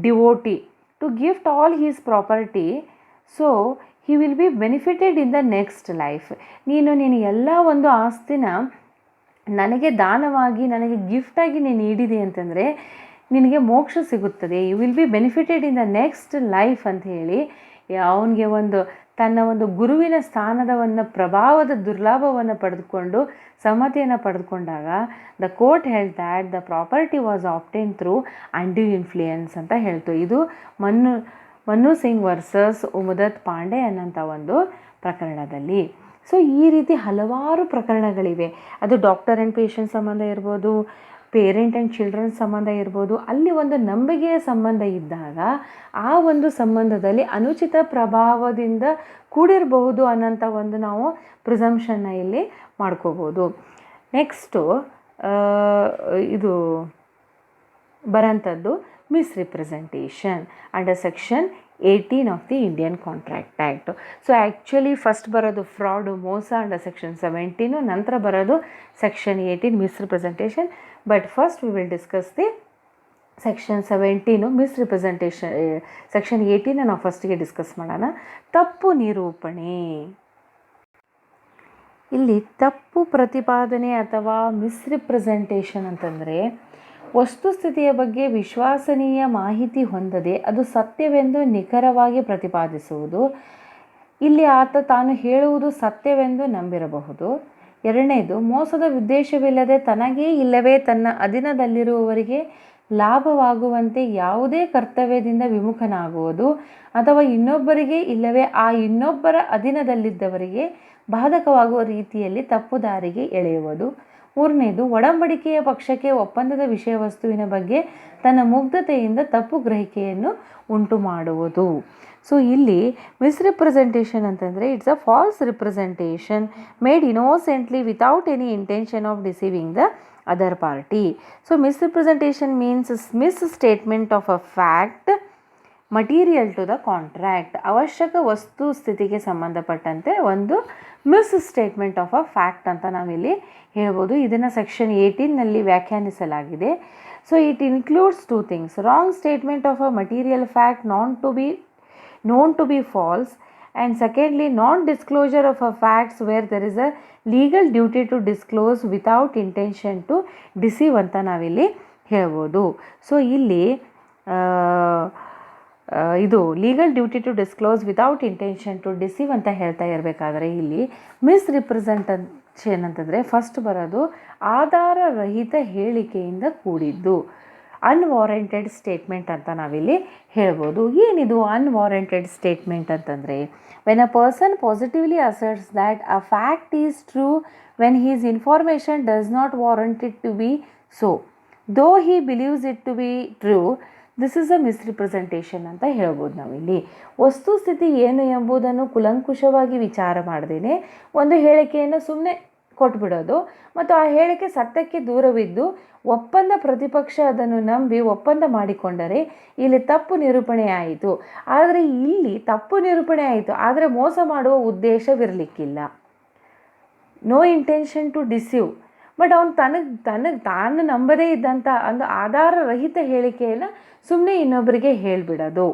devotee to gift all his property. So he will be benefited in the next life. ನೀನು ಎಲ್ಲ ಒಂದು ಆಸ್ತಿನ ನನಗೆ ದಾನವಾಗಿ, ನನಗೆ ಗಿಫ್ಟಾಗಿ ನೀನು ನೀಡಿದೆ ಅಂತಂದರೆ ನಿನಗೆ ಮೋಕ್ಷ ಸಿಗುತ್ತದೆ. You will be benefited in the next life ಅಂತ ಹೇಳಿ ಅವನಿಗೆ ತನ್ನ ಒಂದು ಗುರುವಿನ ಸ್ಥಾನದ ಪ್ರಭಾವದ ದುರ್ಲಾಭವನ್ನು ಪಡೆದುಕೊಂಡು ಸಮ್ಮತಿಯನ್ನು ಪಡೆದುಕೊಂಡಾಗ the court held that the property was obtain through undue influence ಅಂತ ಹೇಳ್ತು. ಇದು ಮನು ಸಿಂಗ್ ವರ್ಸಸ್ ಉಮದತ್ ಪಾಂಡೆ ಅನ್ನೋಂಥ ಒಂದು ಪ್ರಕರಣದಲ್ಲಿ. ಸೊ ಈ ರೀತಿ ಹಲವಾರು ಪ್ರಕರಣಗಳಿವೆ. ಅದು ಡಾಕ್ಟರ್ ಆ್ಯಂಡ್ ಪೇಷಂಟ್ ಸಂಬಂಧ ಇರ್ಬೋದು, ಪೇರೆಂಟ್ ಆ್ಯಂಡ್ ಚಿಲ್ಡ್ರನ್ ಸಂಬಂಧ ಇರ್ಬೋದು. ಅಲ್ಲಿ ಒಂದು ನಂಬಿಕೆಯ ಸಂಬಂಧ ಇದ್ದಾಗ ಆ ಒಂದು ಸಂಬಂಧದಲ್ಲಿ ಅನುಚಿತ ಪ್ರಭಾವದಿಂದ ಕೂಡಿರಬಹುದು ಅನ್ನೋಂಥ ನಾವು ಪ್ರಿಸಂಪ್ಷನ್ನ ಇಲ್ಲಿ ಮಾಡ್ಕೋಬೋದು. ನೆಕ್ಸ್ಟು ಇದು ಬರೋಂಥದ್ದು misrepresentation under section 18 of the Indian contract act. So actually first ಬರೋದು ಫ್ರಾಡು, ಮೋಸ ಅಂಡರ್ ಸೆಕ್ಷನ್ 17, ನಂತರ ಬರೋದು section 18 misrepresentation. But first we will discuss the section 17 misrepresentation. Section 18 ನಾವು ಫಸ್ಟಿಗೆ ಡಿಸ್ಕಸ್ ಮಾಡೋಣ. ತಪ್ಪು ನಿರೂಪಣೆ. ಇಲ್ಲಿ ತಪ್ಪು ಪ್ರತಿಪಾದನೆ ಅಥವಾ ಮಿಸ್ರಿಪ್ರೆಸೆಂಟೇಷನ್ ಅಂತಂದರೆ ವಸ್ತುಸ್ಥಿತಿಯ ಬಗ್ಗೆ ವಿಶ್ವಾಸನೀಯ ಮಾಹಿತಿ ಹೊಂದದೆ ಅದು ಸತ್ಯವೆಂದು ನಿಖರವಾಗಿ ಪ್ರತಿಪಾದಿಸುವುದು. ಇಲ್ಲಿ ಆತ ತಾನು ಹೇಳುವುದು ಸತ್ಯವೆಂದು ನಂಬಿರಬಹುದು. ಎರಡನೇದು, ಮೋಸದ ಉದ್ದೇಶವಿಲ್ಲದೆ ತನಗೇ ಇಲ್ಲವೇ ತನ್ನ ಅಧೀನದಲ್ಲಿರುವವರಿಗೆ ಲಾಭವಾಗುವಂತೆ ಯಾವುದೇ ಕರ್ತವ್ಯದಿಂದ ವಿಮುಖನಾಗುವುದು ಅಥವಾ ಇನ್ನೊಬ್ಬರಿಗೆ ಇಲ್ಲವೇ ಆ ಇನ್ನೊಬ್ಬರ ಅಧೀನದಲ್ಲಿದ್ದವರಿಗೆ ಬಾಧಕವಾಗುವ ರೀತಿಯಲ್ಲಿ ತಪ್ಪುದಾರಿಗೆ ಎಳೆಯುವುದು. ಮೂರನೇದು, ಒಡಂಬಡಿಕೆಯ ಪಕ್ಷಕ್ಕೆ ಒಪ್ಪಂದದ ವಿಷಯ ವಸ್ತುವಿನ ಬಗ್ಗೆ ತನ್ನ ಮುಗ್ಧತೆಯಿಂದ ತಪ್ಪು ಗ್ರಹಿಕೆಯನ್ನು ಉಂಟು ಮಾಡುವುದು. ಸೊ ಇಲ್ಲಿ ಮಿಸ್ರಿಪ್ರೆಸೆಂಟೇಷನ್ ಅಂತಂದರೆ it's a false representation made innocently without any intention of deceiving the other party. So misrepresentation means misstatement of a fact material to the contract. ಅವಶ್ಯಕ ವಸ್ತು ಸ್ಥಿತಿಗೆ ಸಂಬಂಧಪಟ್ಟಂತೆ ಒಂದು ಮಿಸ್ಸ್ಟೇಟ್ಮೆಂಟ್ ಆಫ್ ಅ ಫ್ಯಾಕ್ಟ್ ಅಂತ ನಾವಿಲ್ಲಿ ಹೇಳ್ಬೋದು. ಇದನ್ನು ಸೆಕ್ಷನ್ 18ನಲ್ಲಿ ವ್ಯಾಖ್ಯಾನಿಸಲಾಗಿದೆ. So it includes 2 things: wrong statement of a material fact known to be false, and secondly non-disclosure of a facts where there is a legal duty to disclose without intention to deceive ಅಂತ ನಾವಿಲ್ಲಿ ಹೇಳ್ಬೋದು. ಸೊ ಇಲ್ಲಿ ಇದು legal duty to disclose without intention to deceive ಅಂತ ಹೇಳ್ತಾ ಇರಬೇಕಾದ್ರೆ ಇಲ್ಲಿ ಮಿಸ್ರಿಪ್ರೆಸೆಂಟೇಷನ್ ಅಂತಂದರೆ ಫಸ್ಟ್ ಬರೋದು ಆಧಾರರಹಿತ ಹೇಳಿಕೆಯಿಂದ ಕೂಡಿದ್ದು, ಅನ್ವಾರಂಟೆಡ್ ಸ್ಟೇಟ್ಮೆಂಟ್ ಅಂತ ನಾವಿಲ್ಲಿ ಹೇಳ್ಬೋದು. ಏನಿದು ಅನ್ವಾರಂಟೆಡ್ ಸ್ಟೇಟ್ಮೆಂಟ್ ಅಂತಂದರೆ when a person positively asserts that a fact is true when his information does not warrant it to be so though he believes it to be true, this is a misrepresentation ಅಂತ ಹೇಳ್ಬೋದು ನಾವಿಲ್ಲಿ. ವಸ್ತುಸ್ಥಿತಿ ಏನು ಎಂಬುದನ್ನು ಕುಲಂಕುಷವಾಗಿ ವಿಚಾರ ಮಾಡದೇನೆ ಒಂದು ಹೇಳಿಕೆಯನ್ನು ಸುಮ್ಮನೆ ಕೊಟ್ಬಿಡೋದು ಮತ್ತು ಆ ಹೇಳಿಕೆ ಸತ್ಯಕ್ಕೆ ದೂರವಿದ್ದು ಒಪ್ಪಂದ ಪ್ರತಿಪಕ್ಷ ಅದನ್ನು ನಂಬಿ ಒಪ್ಪಂದ ಮಾಡಿಕೊಂಡರೆ ಇಲ್ಲಿ ತಪ್ಪು ನಿರೂಪಣೆ ಆಯಿತು. ಆದರೆ ಇಲ್ಲಿ ತಪ್ಪು ನಿರೂಪಣೆ ಆಯಿತು, ಆದರೆ ಮೋಸ ಮಾಡುವ ಉದ್ದೇಶವಿರಲಿಕ್ಕಿಲ್ಲ. No intention to deceive, but ಅವನು ತಾನು ನಂಬದೇ ಇದ್ದಂಥ ಒಂದು ಆಧಾರರಹಿತ ಹೇಳಿಕೆಯನ್ನು ಸುಮ್ಮನೆ ಇನ್ನೊಬ್ಬರಿಗೆ ಹೇಳಿಬಿಡೋದು.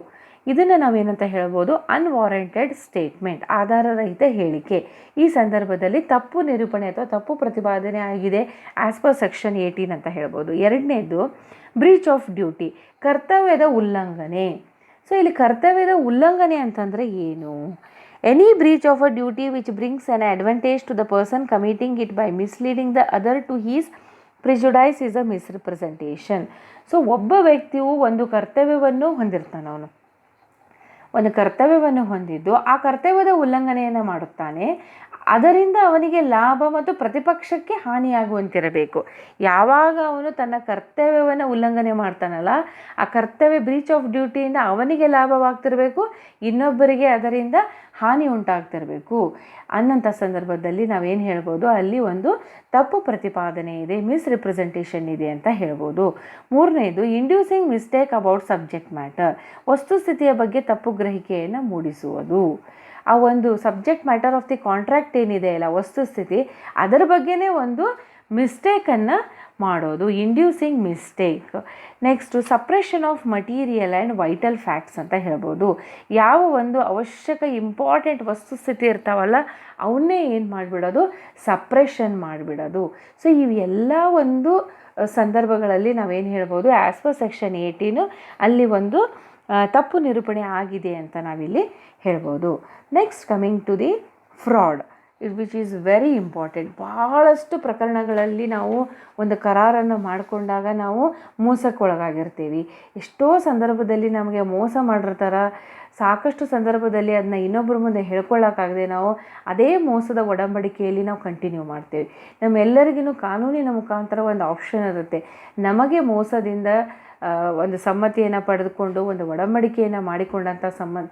ಇದನ್ನು ನಾವೇನಂತ ಹೇಳ್ಬೋದು, ಅನ್ವಾರಂಟೆಡ್ ಸ್ಟೇಟ್ಮೆಂಟ್, ಆಧಾರರಹಿತ ಹೇಳಿಕೆ. ಈ ಸಂದರ್ಭದಲ್ಲಿ ತಪ್ಪು ನಿರೂಪಣೆ ಅಥವಾ ತಪ್ಪು ಪ್ರತಿಪಾದನೆ ಆಗಿದೆ ಆ್ಯಸ್ ಪರ್ ಸೆಕ್ಷನ್ 18 ಅಂತ ಹೇಳ್ಬೋದು. ಎರಡನೇದು ಬ್ರೀಚ್ ಆಫ್ ಡ್ಯೂಟಿ, ಕರ್ತವ್ಯದ ಉಲ್ಲಂಘನೆ. ಸೊ ಇಲ್ಲಿ ಕರ್ತವ್ಯದ ಉಲ್ಲಂಘನೆ ಅಂತಂದರೆ ಏನು? Any breach of a duty which brings an advantage to the person committing it by misleading the other to his prejudice is a misrepresentation. So ಒಬ್ಬ ವ್ಯಕ್ತಿಯು ಒಂದು ಕರ್ತವ್ಯವನ್ನು ಹೊಂದಿರ್ತಾನೆ, ಅವನು ಒಂದು ಕರ್ತವ್ಯವನ್ನು ಹೊಂದಿದ್ದು ಆ ಕರ್ತವ್ಯದ ಉಲ್ಲಂಘನೆಯನ್ನು ಮಾಡುತ್ತಾನೆ. ಅದರಿಂದ ಅವನಿಗೆ ಲಾಭ ಮತ್ತು ಪ್ರತಿಪಕ್ಷಕ್ಕೆ ಹಾನಿಯಾಗುವಂತಿರಬೇಕು. ಯಾವಾಗ ಅವನು ತನ್ನ ಕರ್ತವ್ಯವನ್ನು ಉಲ್ಲಂಘನೆ ಮಾಡ್ತಾನಲ್ಲ, ಆ ಕರ್ತವ್ಯ ಬ್ರೀಚ್ ಆಫ್ ಡ್ಯೂಟಿಯಿಂದ ಅವನಿಗೆ ಲಾಭವಾಗ್ತಿರಬೇಕು, ಇನ್ನೊಬ್ಬರಿಗೆ ಅದರಿಂದ ಹಾನಿ ಉಂಟಾಗ್ತಿರಬೇಕು ಅನ್ನೋಂಥ ಸಂದರ್ಭದಲ್ಲಿ ನಾವೇನು ಹೇಳ್ಬೋದು, ಅಲ್ಲಿ ಒಂದು ತಪ್ಪು ಪ್ರತಿಪಾದನೆ ಇದೆ, ಮಿಸ್ರಿಪ್ರೆಸೆಂಟೇಷನ್ ಇದೆ ಅಂತ ಹೇಳ್ಬೋದು. ಮೂರನೇದು inducing mistake about subject matter, ವಸ್ತುಸ್ಥಿತಿಯ ಬಗ್ಗೆ ತಪ್ಪು ಗ್ರಹಿಕೆಯನ್ನು ಮೂಡಿಸುವುದು. ಆ ಒಂದು subject matter of the contract ಏನಿದೆ ಅಲ್ಲ, ವಸ್ತುಸ್ಥಿತಿ, ಅದರ ಬಗ್ಗೆನೇ ಒಂದು ಮಿಸ್ಟೇಕನ್ನು ಮಾಡೋದು, inducing mistake. Next suppression of material and vital facts ಅಂತ ಹೇಳ್ಬೋದು. ಯಾವ ಒಂದು ಅವಶ್ಯಕ ಇಂಪಾರ್ಟೆಂಟ್ ವಸ್ತುಸ್ಥಿತಿ ಇರ್ತಾವಲ್ಲ ಅವನ್ನೇ ಏನು ಮಾಡಿಬಿಡೋದು, ಸಪ್ರೆಷನ್ ಮಾಡಿಬಿಡೋದು. ಸೊ ಇವೆಲ್ಲ ಒಂದು ಸಂದರ್ಭಗಳಲ್ಲಿ ನಾವೇನು ಹೇಳ್ಬೋದು, ಆ್ಯಸ್ ಪರ್ ಸೆಕ್ಷನ್ 18 ಅಲ್ಲಿ ಒಂದು ತಪ್ಪು ನಿರೂಪಣೆ ಆಗಿದೆ ಅಂತ ನಾವಿಲ್ಲಿ ಹೇಳ್ಬೋದು. Next coming to the fraud, which is very important. ಬಹಳಷ್ಟು ಪ್ರಕರಣಗಳಲ್ಲಿ ನಾವು ಒಂದು ಕರಾರನ್ನು ಮಾಡಿಕೊಂಡಾಗ ನಾವು ಮೋಸಕ್ಕೊಳಗಾಗಿರ್ತೀವಿ. ಎಷ್ಟೋ ಸಂದರ್ಭದಲ್ಲಿ ನಮಗೆ ಮೋಸ ಮಾಡಿರ್ತಾರೆ. ಸಾಕಷ್ಟು ಸಂದರ್ಭದಲ್ಲಿ ಅದನ್ನ ಇನ್ನೊಬ್ಬರ ಮುಂದೆ ಹೇಳ್ಕೊಳ್ಳೋಕ್ಕಾಗದೆ ನಾವು ಅದೇ ಮೋಸದ ಒಡಂಬಡಿಕೆಯಲ್ಲಿ ನಾವು ಕಂಟಿನ್ಯೂ ಮಾಡ್ತೇವೆ. ನಮ್ಮೆಲ್ಲರಿಗೂ ಕಾನೂನಿನ ಮುಖಾಂತರ ಒಂದು ಆಪ್ಷನ್ ಇರುತ್ತೆ. ನಮಗೆ ಮೋಸದಿಂದ ಒಂದು ಸಮ್ಮತಿಯನ್ನು ಪಡೆದುಕೊಂಡು ಒಂದು ಒಡಂಬಡಿಕೆಯನ್ನು ಮಾಡಿಕೊಂಡಂಥ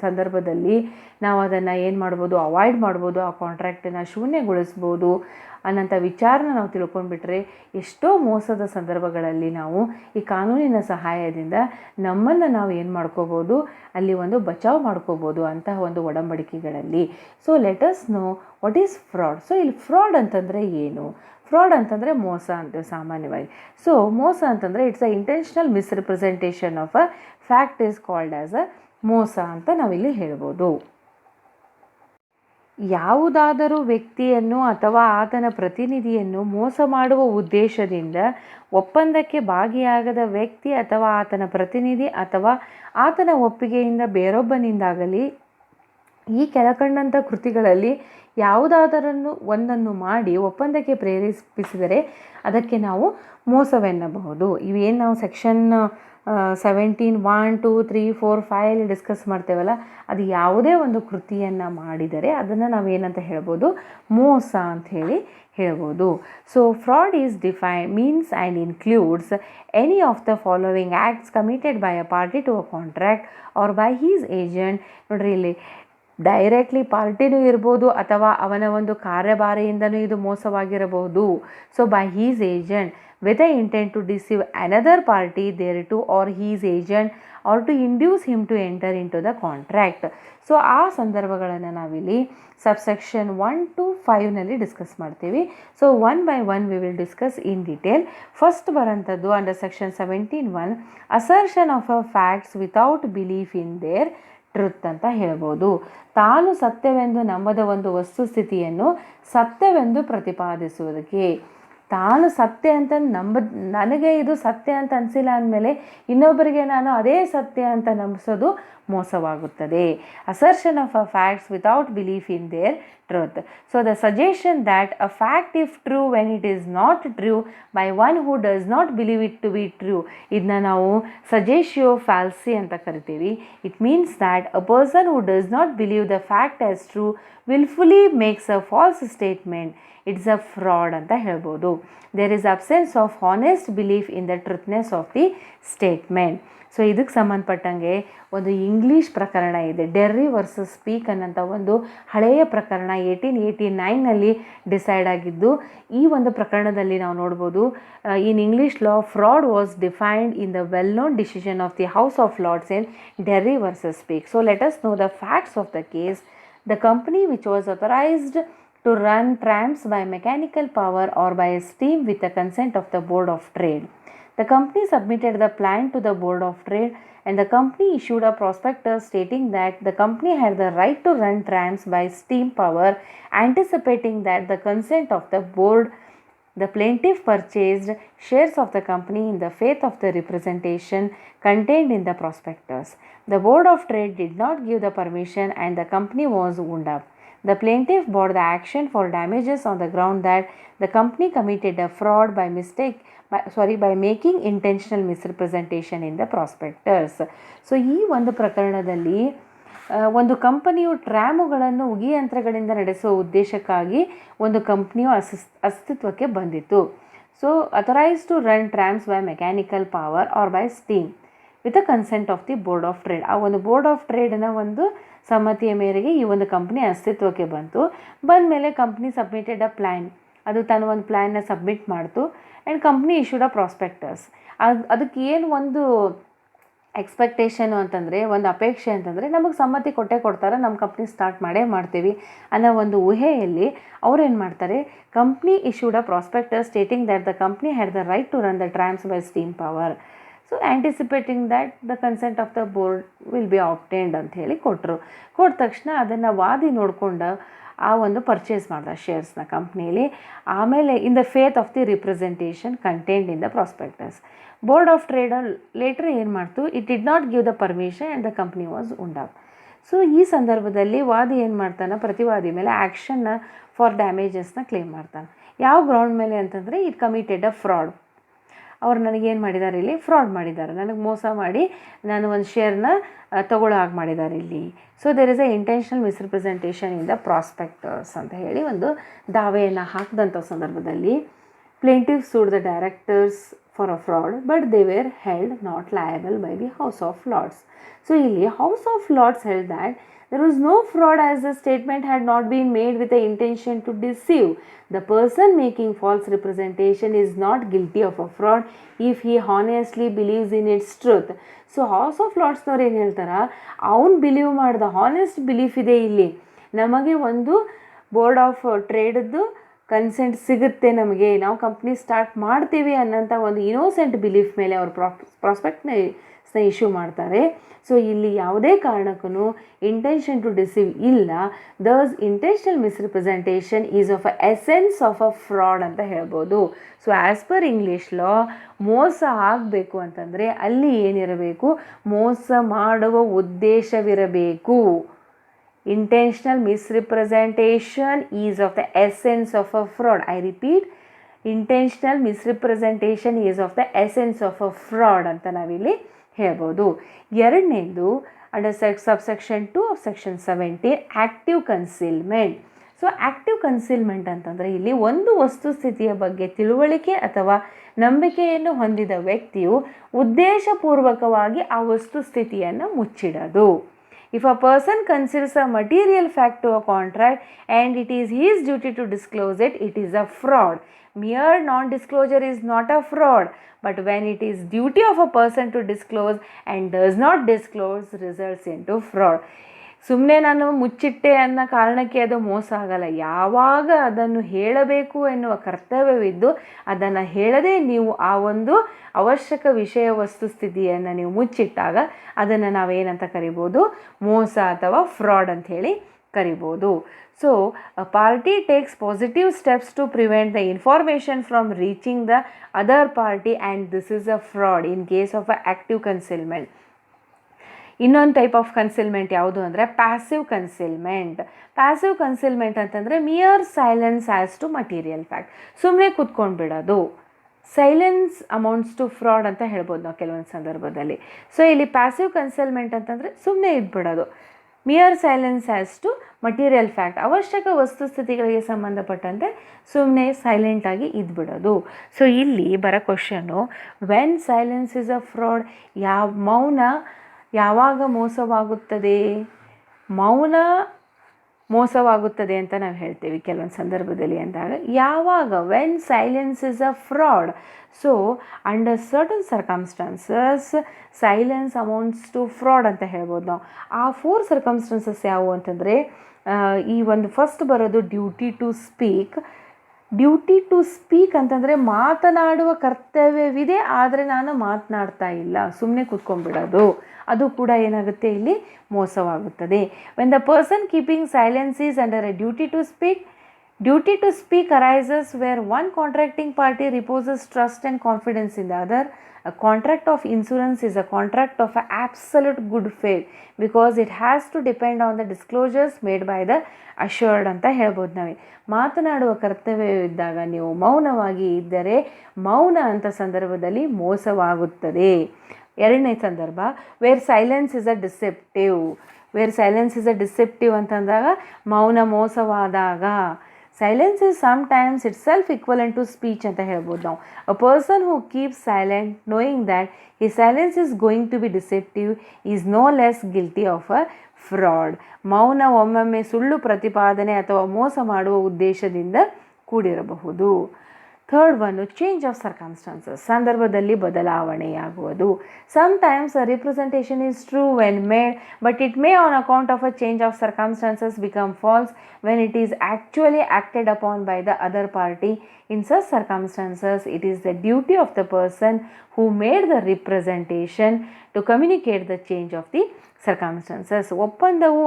ಸಂದರ್ಭದಲ್ಲಿ ನಾವು ಅದನ್ನು ಏನು ಮಾಡ್ಬೋದು, ಅವಾಯ್ಡ್ ಮಾಡ್ಬೋದು, ಆ ಕಾಂಟ್ರಾಕ್ಟನ್ನು ಶೂನ್ಯಗೊಳಿಸ್ಬೋದು ಅನ್ನೋಂಥ ವಿಚಾರನ ನಾವು ತಿಳ್ಕೊಂಡ್ಬಿಟ್ರೆ ಎಷ್ಟೋ ಮೋಸದ ಸಂದರ್ಭಗಳಲ್ಲಿ ನಾವು ಈ ಕಾನೂನಿನ ಸಹಾಯದಿಂದ ನಮ್ಮನ್ನು ನಾವು ಏನು ಮಾಡ್ಕೋಬೋದು, ಅಲ್ಲಿ ಒಂದು ಬಚಾವ್ ಮಾಡ್ಕೋಬೋದು ಅಂತಹ ಒಂದು ಒಡಂಬಡಿಕೆಗಳಲ್ಲಿ. So let us know what is fraud. So ಇಲ್ಲಿ ಫ್ರಾಡ್ ಅಂತಂದರೆ ಏನು? ಫ್ರಾಡ್ ಅಂತಂದರೆ ಮೋಸ ಅಂತ ಸಾಮಾನ್ಯವಾಗಿ. ಸೊ ಮೋಸ ಅಂತಂದರೆ it's a intentional misrepresentation of a fact is called as a ಮೋಸ ಅಂತ ನಾವಿಲ್ಲಿ ಹೇಳ್ಬೋದು. ಯಾವುದಾದರೂ ವ್ಯಕ್ತಿಯನ್ನು ಅಥವಾ ಆತನ ಪ್ರತಿನಿಧಿಯನ್ನು ಮೋಸ ಮಾಡುವ ಉದ್ದೇಶದಿಂದ ಒಪ್ಪಂದಕ್ಕೆ ಭಾಗಿಯಾಗದ ವ್ಯಕ್ತಿ ಅಥವಾ ಆತನ ಪ್ರತಿನಿಧಿ ಅಥವಾ ಆತನ ಒಪ್ಪಿಗೆಯಿಂದ ಬೇರೊಬ್ಬನಿಂದಾಗಲಿ ಈ ಕೆಳಕಂಡಂಥ ಕೃತಿಗಳಲ್ಲಿ ಯಾವುದಾದರನ್ನು ಒಂದನ್ನು ಮಾಡಿ ಒಪ್ಪಂದಕ್ಕೆ ಪ್ರೇರೇಪಿಸಿದರೆ ಅದಕ್ಕೆ ನಾವು ಮೋಸವೆನ್ನಬಹುದು. ಇವೇನು ನಾವು ಸೆಕ್ಷನ್ 17 1 2 3 4 5 ಡಿಸ್ಕಸ್ ಮಾಡ್ತೇವಲ್ಲ, ಅದು ಯಾವುದೇ ಒಂದು ಕೃತಿಯನ್ನು ಮಾಡಿದರೆ ಅದನ್ನು ನಾವೇನಂತ ಹೇಳ್ಬೋದು, ಮೋಸ ಅಂತ ಹೇಳ್ಬೋದು. So fraud is define means and includes any of the following acts committed by a party to a contract or by his agent. ನೋಡ್ರಿ, ಇಲ್ಲಿ ಡೈರೆಕ್ಟ್ಲಿ ಪಾರ್ಟಿನೂ ಇರ್ಬೋದು ಅಥವಾ ಅವನ ಒಂದು ಕಾರ್ಯಭಾರಿಯಿಂದನೂ ಇದು ಮೋಸವಾಗಿರಬಹುದು. So by his agent with the intent to deceive another party thereto or his agent or to induce him to enter into the contract. So ಆ ಸಂದರ್ಭಗಳನ್ನು ನಾವಿಲ್ಲಿ ಸಬ್ಸೆಕ್ಷನ್ 1 to 5ನಲ್ಲಿ ಡಿಸ್ಕಸ್ ಮಾಡ್ತೀವಿ. So 1 by 1 we will discuss in detail. First ಬರೋಂಥದ್ದು under section 17(1) assertion of a facts without belief in their truth ಅಂತ ಹೇಳ್ಬೋದು. ತಾನು ಸತ್ಯವೆಂದು ನಂಬದ ಒಂದು ವಸ್ತುಸ್ಥಿತಿಯನ್ನು ಸತ್ಯವೆಂದು ಪ್ರತಿಪಾದಿಸುವುದಕ್ಕೆ. ತಾನು ಸತ್ಯ ಅಂತ ನನಗೆ ಇದು ಸತ್ಯ ಅಂತ ಅನಿಸಿಲ್ಲ ಅಂದಮೇಲೆ ಇನ್ನೊಬ್ಬರಿಗೆ ನಾನು ಅದೇ ಸತ್ಯ ಅಂತ ನಂಬಿಸೋದು ಮೋಸವಾಗುತ್ತದೆ. Assertion of a facts without belief in their truth. So the suggestion that a fact if true when it is not true by one who does not believe it to be true, ಇದನ್ನ ನಾವು ಸಜೆಷಿಯೋ ಫ್ಯಾಲ್ಸಿ ಅಂತ ಕರಿತೀವಿ. It means that a person who does not believe the fact as true wilfully makes a false statement. It's a fraud ಅಂತ ಹೇಳ್ಬೋದು. There is absence of honest belief in the truthness of the statement. So ಇದಕ್ಕೆ ಸಂಬಂಧಪಟ್ಟಂಗೆ ಒಂದು ಇಂಗ್ಲೀಷ್ ಪ್ರಕರಣ ಇದೆ, ಡೆರ್ರಿ ವರ್ಸಸ್ ಸ್ಪೀಕ್ ಅನ್ನೋಂಥ ಒಂದು ಹಳೆಯ ಪ್ರಕರಣ 1889ನಲ್ಲಿ ಡಿಸೈಡ್ ಆಗಿದ್ದು. ಈ ಒಂದು ಪ್ರಕರಣದಲ್ಲಿ ನಾವು ನೋಡ್ಬೋದು, in English law fraud was defined in the well known decision of the House of Lords in Derry versus Peek. So let us know the facts of the case. The company which was authorized to run trams by mechanical power or by steam with the consent of the Board of Trade. The company submitted the plan to the Board of Trade and the company issued a prospectus stating that the company had the right to run trams by steam power, anticipating that the consent of the board. The plaintiff purchased shares of the company in the faith of the representation contained in the prospectus. The Board of Trade did not give the permission and the company was wound up. The plaintiff brought the action for damages on the ground that the company committed a fraud by making intentional misrepresentation in the prospectus. So ಈ ಒಂದು ಪ್ರಕರಣದಲ್ಲಿ ಒಂದು ಕಂಪನಿಯು ಟ್ರ್ಯಾಮುಗಳನ್ನು ಉಗಿಯಂತ್ರಗಳಿಂದ ನಡೆಸುವ ಉದ್ದೇಶಕ್ಕಾಗಿ ಒಂದು ಕಂಪ್ನಿಯು ಅಸ್ತಿತ್ವಕ್ಕೆ ಬಂದಿತ್ತು. So authorised to run trams by mechanical power or by steam with the consent of the board of trade. ಆ ಒಂದು ಬೋರ್ಡ್ ಆಫ್ ಟ್ರೇಡ್ನ ಒಂದು ಸಮ್ಮತಿಯ ಮೇರೆಗೆ ಈ ಒಂದು ಕಂಪ್ನಿ ಅಸ್ತಿತ್ವಕ್ಕೆ ಬಂತು. ಬಂದ ಮೇಲೆ ಕಂಪ್ನಿ ಸಬ್ಮಿಟೆಡ್ ಅ ಪ್ಲ್ಯಾನ್. ಅದು ತನ್ನ ಒಂದು ಪ್ಲ್ಯಾನ್ನ ಸಬ್ಮಿಟ್ ಮಾಡ್ತು and company issued a prospectus. ಅದಕ್ಕೆ ಏನು ಒಂದು ಎಕ್ಸ್ಪೆಕ್ಟೇಷನು ಅಂತಂದರೆ, ಒಂದು ಅಪೇಕ್ಷೆ ಅಂತಂದರೆ ನಮಗೆ ಸಮ್ಮತಿ ಕೊಡ್ತಾರೆ, ನಮ್ಮ ಕಂಪ್ನಿ ಸ್ಟಾರ್ಟ್ ಮಾಡ್ತೀವಿ ಅನ್ನೋ ಒಂದು ಊಹೆಯಲ್ಲಿ ಅವ್ರೇನು ಮಾಡ್ತಾರೆ, company issued a prospectus stating that the company had the right to run the trams by steam power. So anticipating that the consent of the board will be obtained ಅಂತ ಹೇಳಿ ಕೊಟ್ಟ ತಕ್ಷಣ ಅದನ್ನು ವಾದಿ ನೋಡಿಕೊಂಡು ಆ ಒಂದು ಪರ್ಚೇಸ್ ಮಾಡ್ದ ಶೇರ್ಸ್ನ ಕಂಪ್ನಿಯಲ್ಲಿ. ಆಮೇಲೆ in the faith of the representation content in the prospectus, board of trade later ಏನು ಮಾಡ್ತು, it did not give the permission and the company was wound up. So ಈ ಸಂದರ್ಭದಲ್ಲಿ ವಾದಿ ಏನು ಮಾಡ್ತಾನೆ, ಪ್ರತಿವಾದಿ ಮೇಲೆ ಆ್ಯಕ್ಷನ್ನ ಫಾರ್ ಡ್ಯಾಮೇಜಸ್ನ ಕ್ಲೇಮ್ ಮಾಡ್ತಾನೆ. ಯಾವ ಗ್ರೌಂಡ್ ಮೇಲೆ ಅಂತಂದರೆ, ಇಟ್ ಕಮಿಟೆಡ್ ಅ ಫ್ರಾಡ್. ಅವ್ರು ನನಗೇನು ಮಾಡಿದ್ದಾರೆ, ಇಲ್ಲಿ ಫ್ರಾಡ್ ಮಾಡಿದ್ದಾರೆ, ನನಗೆ ಮೋಸ ಮಾಡಿ ನಾನು ಒಂದು ಶೇರ್ನ ತಗೊಳ್ಳೋ ಹಾಗೆ ಮಾಡಿದ್ದಾರೆ ಇಲ್ಲಿ. So there is a intentional misrepresentation in the prospectus ಅಂತ ಹೇಳಿ ಒಂದು ದಾವೆಯನ್ನು ಹಾಕಿದಂಥ ಸಂದರ್ಭದಲ್ಲಿ plaintiff sued the directors for a fraud, but they were held not liable by the House of Lords. So ಇಲ್ಲಿ House of Lords held that there was no fraud as the statement had not been made with the intention to deceive. The person making false representation is not guilty of a fraud if he honestly believes in its truth. So House of Lords ನವ್ರು ಏನು ಹೇಳ್ತಾರೆ, ಅವನು ಬಿಲೀವ್ ಮಾಡಿದ ಹಾನೆಸ್ಟ್ ಬಿಲೀಫ್ ಇದೆ ಇಲ್ಲಿ, ನಮಗೆ ಒಂದು ಬೋರ್ಡ್ ಆಫ್ ಟ್ರೇಡದ್ದು ಕನ್ಸೆಂಟ್ ಸಿಗುತ್ತೆ, ನಮಗೆ ನಾವು ಕಂಪ್ನಿ ಸ್ಟಾರ್ಟ್ ಮಾಡ್ತೀವಿ ಅನ್ನೋಂಥ ಒಂದು ಇನೋಸೆಂಟ್ ಬಿಲೀಫ್ ಮೇಲೆ ಅವರು ಪ್ರಾಸ್ಪೆಕ್ಟ್ನ ಇಶ್ಯೂ ಮಾಡ್ತಾರೆ. ಸೊ ಇಲ್ಲಿ ಯಾವುದೇ ಕಾರಣಕ್ಕೂ ಇಂಟೆನ್ಷನ್ ಟು ಡಿಸೀವ್ ಇಲ್ಲ. Thus intentional misrepresentation is of a essence of a fraud ಅಂತ ಹೇಳ್ಬೋದು. So as per English law ಮೋಸ ಆಗಬೇಕು ಅಂತಂದರೆ ಅಲ್ಲಿ ಏನಿರಬೇಕು, ಮೋಸ ಮಾಡುವ ಉದ್ದೇಶವಿರಬೇಕು. Intentional misrepresentation is of the essence of a fraud. I repeat, intentional misrepresentation is of the essence of a fraud ಅಂತ ನಾವಿಲ್ಲಿ ಹೇಳ್ಬೋದು. ಎರಡನೇದು under subsection 2 of section 17 active concealment. So active concealment ಅಂತಂದರೆ ಇಲ್ಲಿ ಒಂದು ವಸ್ತುಸ್ಥಿತಿಯ ಬಗ್ಗೆ ತಿಳುವಳಿಕೆ ಅಥವಾ ನಂಬಿಕೆಯನ್ನು ಹೊಂದಿದ ವ್ಯಕ್ತಿಯು ಉದ್ದೇಶಪೂರ್ವಕವಾಗಿ ಆ ವಸ್ತುಸ್ಥಿತಿಯನ್ನು ಮುಚ್ಚಿಡೋದು. If a person conceals a material fact to a contract and it is his duty to disclose it, it is a fraud. Mere non-disclosure is not a fraud, but when it is duty of a person to disclose and does not disclose, results into fraud. ಸುಮ್ಮನೆ ನಾನು ಮುಚ್ಚಿಟ್ಟೆ ಅನ್ನೋ ಕಾರಣಕ್ಕೆ ಅದು ಮೋಸ ಆಗಲ್ಲ. ಯಾವಾಗ ಅದನ್ನು ಹೇಳಬೇಕು ಎನ್ನುವ ಕರ್ತವ್ಯವಿದ್ದು ಅದನ್ನು ಹೇಳದೆ ನೀವು ಆ ಒಂದು ಅವಶ್ಯಕ ವಿಷಯ ವಸ್ತುಸ್ಥಿತಿಯನ್ನು ನೀವು ಮುಚ್ಚಿಟ್ಟಾಗ ಅದನ್ನು ನಾವೇನಂತ ಕರಿಬೋದು, ಮೋಸ ಅಥವಾ ಫ್ರಾಡ್ ಅಂತ ಹೇಳಿ ಕರಿಬೋದು. So a party takes positive steps to prevent the information from reaching the other party and this is a fraud in case of a active concealment. ಇನ್ನೊಂದು ಟೈಪ್ ಆಫ್ ಕನ್ಸಿಲ್ಮೆಂಟ್ ಯಾವುದು ಅಂದರೆ ಪ್ಯಾಸಿವ್ ಕನ್ಸಿಲ್ಮೆಂಟ್. ಪ್ಯಾಸಿವ್ ಕನ್ಸಿಲ್ಮೆಂಟ್ ಅಂತಂದರೆ mere silence as to material fact. ಸುಮ್ಮನೆ ಕೂತ್ಕೊಂಡು ಬಿಡೋದು, ಸೈಲೆನ್ಸ್ ಅಮೌಂಟ್ಸ್ ಟು ಫ್ರಾಡ್ ಅಂತ ಹೇಳ್ಬೋದು ನಾವು ಕೆಲವೊಂದು ಸಂದರ್ಭದಲ್ಲಿ. ಸೊ ಇಲ್ಲಿ ಪ್ಯಾಸಿವ್ ಕನ್ಸಿಲ್ಮೆಂಟ್ ಅಂತಂದರೆ ಸುಮ್ಮನೆ ಇದ್ಬಿಡೋದು, mere silence as to material fact, ಅವಶ್ಯಕ ವಸ್ತುಸ್ಥಿತಿಗಳಿಗೆ ಸಂಬಂಧಪಟ್ಟಂತೆ ಸುಮ್ಮನೆ ಸೈಲೆಂಟಾಗಿ ಇದ್ಬಿಡೋದು. ಸೊ ಇಲ್ಲಿ ಬರೋ question, when silence is a fraud, ಮೌನ ಯಾವಾಗ ಮೋಸವಾಗುತ್ತದೆ? ಮೌನ ಮೋಸವಾಗುತ್ತದೆ ಅಂತ ನಾವು ಹೇಳ್ತೇವೆ ಕೆಲವೊಂದು ಸಂದರ್ಭದಲ್ಲಿ ಅಂದಾಗ. ಯಾವಾಗ? When silence is a fraud. So under certain circumstances silence amounts to fraud ಅಂತ ಹೇಳ್ಬೋದು ನಾವು. ಆ 4 ಸರ್ಕಮ್ಸ್ಟಾನ್ಸಸ್ ಯಾವುವು ಅಂತಂದರೆ, ಈ ಒಂದು ಫಸ್ಟ್ ಬರೋದು duty to speak. Duty to speak ಅಂತಂದರೆ ಮಾತನಾಡುವ ಕರ್ತವ್ಯವಿದೆ, ಆದರೆ ನಾನು ಮಾತನಾಡ್ತಾ ಇಲ್ಲ, ಸುಮ್ಮನೆ ಕೂತ್ಕೊಂಡ್ಬಿಡೋದು, ಅದು ಕೂಡ ಏನಾಗುತ್ತೆ ಇಲ್ಲಿ ಮೋಸವಾಗುತ್ತದೆ. When the person keeping silence is under a duty to speak, duty to speak arises where one contracting party reposes trust and confidence in the other. A contract of insurance is a contract of absolute good faith because it has to depend on the disclosures made by the assured ಅಂತ ಹೇಳ್ಬೋದು ನಾವೇ. ಮಾತನಾಡುವ ಕರ್ತವ್ಯವಿದ್ದಾಗ ನೀವು ಮೌನವಾಗಿ ಇದ್ದರೆ ಮೌನ ಅಂತ ಸಂದರ್ಭದಲ್ಲಿ ಮೋಸವಾಗುತ್ತದೆ. ಎರಡನೇ ಸಂದರ್ಭ, where silence is a deceptive. Where silence is a deceptive ಅಂತಂದಾಗ ಮೌನ ಮೋಸವಾದಾಗ. Silence is sometimes itself equivalent to speech ಅಂತ ಹೇಳ್ಬೋದು ನಾವು. A person who keeps silent knowing that he silence is going to be deceptive is no less guilty of a fraud. ಮೌನ ಒಮ್ಮೊಮ್ಮೆ ಸುಳ್ಳು ಪ್ರತಿಪಾದನೆ ಅಥವಾ ಮೋಸ ಮಾಡುವ ಉದ್ದೇಶದಿಂದ ಕೂಡಿರಬಹುದು. Third one change of circumstances, ಸಂದರ್ಭದಲ್ಲಿ ಬದಲಾವಣೆಯಾಗುವುದು. Sometimes a representation is true when made, but it may on account of a change of circumstances become false when it is actually acted upon by the other party. In such circumstances, it is the duty of the person who made the representation to communicate the change of the circumstances. ಒಪ್ಪಂದವು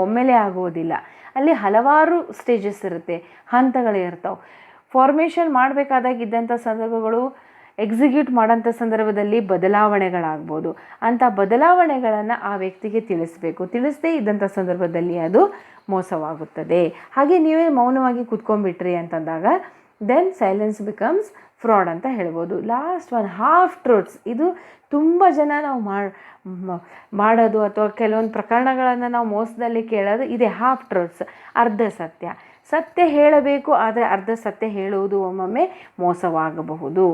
ಒಮ್ಮೆಲೆ ಆಗುವುದಿಲ್ಲ, ಅಲ್ಲಿ ಹಲವಾರು ಸ್ಟೇಜಸ್ ಇರುತ್ತೆ, ಹಂತಗಳಿರ್ತಾವೆ. ಫಾರ್ಮೇಷನ್ ಮಾಡಬೇಕಾದಾಗಿದ್ದಂಥ ಸಂದರ್ಭಗಳು, ಎಕ್ಸಿಕ್ಯೂಟ್ ಮಾಡೋಂಥ ಸಂದರ್ಭದಲ್ಲಿ ಬದಲಾವಣೆಗಳಾಗ್ಬೋದು. ಅಂಥ ಬದಲಾವಣೆಗಳನ್ನು ಆ ವ್ಯಕ್ತಿಗೆ ತಿಳಿಸ್ಬೇಕು. ತಿಳಿಸದೇ ಇದ್ದಂಥ ಸಂದರ್ಭದಲ್ಲಿ ಅದು ಮೋಸವಾಗುತ್ತದೆ. ಹಾಗೆ ನೀವೇ ಮೌನವಾಗಿ ಕೂತ್ಕೊಂಡ್ಬಿಟ್ರಿ ಅಂತಂದಾಗ ದೆನ್ ಸೈಲೆನ್ಸ್ ಬಿಕಮ್ಸ್ ಫ್ರಾಡ್ ಅಂತ ಹೇಳ್ಬೋದು. Last one, half truths. ಇದು ತುಂಬ ಜನ ನಾವು ಮಾಡೋದು ಅಥವಾ ಕೆಲವೊಂದು ಪ್ರಕರಣಗಳನ್ನು ನಾವು ಮೋಸದಲ್ಲಿ ಕೇಳೋದು ಇದೆ. ಹಾಫ್ ಟ್ರೂತ್ಸ್, ಅರ್ಧ ಸತ್ಯ. ಸತ್ಯ ಹೇಳಬೇಕು, ಆದರೆ ಅರ್ಧ ಸತ್ಯ ಹೇಳುವುದು ಒಮ್ಮೊಮ್ಮೆ ಮೋಸವಾಗಬಹುದು.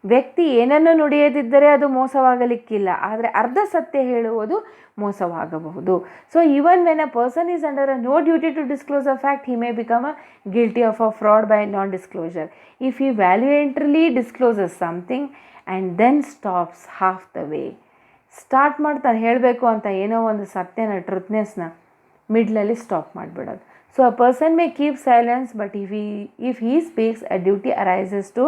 ವ್ಯಕ್ತಿ ಏನನ್ನು ನುಡಿಯದಿದ್ದರೆ ಅದು ಮೋಸವಾಗಲಿಕ್ಕಿಲ್ಲ, ಆದರೆ ಅರ್ಧ ಸತ್ಯ ಹೇಳುವುದು ಮೋಸವಾಗಬಹುದು. So even when a person is under a no duty to disclose a fact, he may become a guilty of a fraud by non disclosure. If he voluntarily discloses something and then stops half the way. Start ಮಾಡ್ತಾನೆ ಹೇಳಬೇಕು ಅಂತ ಏನೋ ಒಂದು ಸತ್ಯನ, ಟ್ರುತ್ನೆಸ್ನ ಮಿಡ್ಲಲ್ಲಿ ಸ್ಟಾಪ್ ಮಾಡಿಬಿಡೋದು. So a person may keep silence, but if he speaks, a duty arises to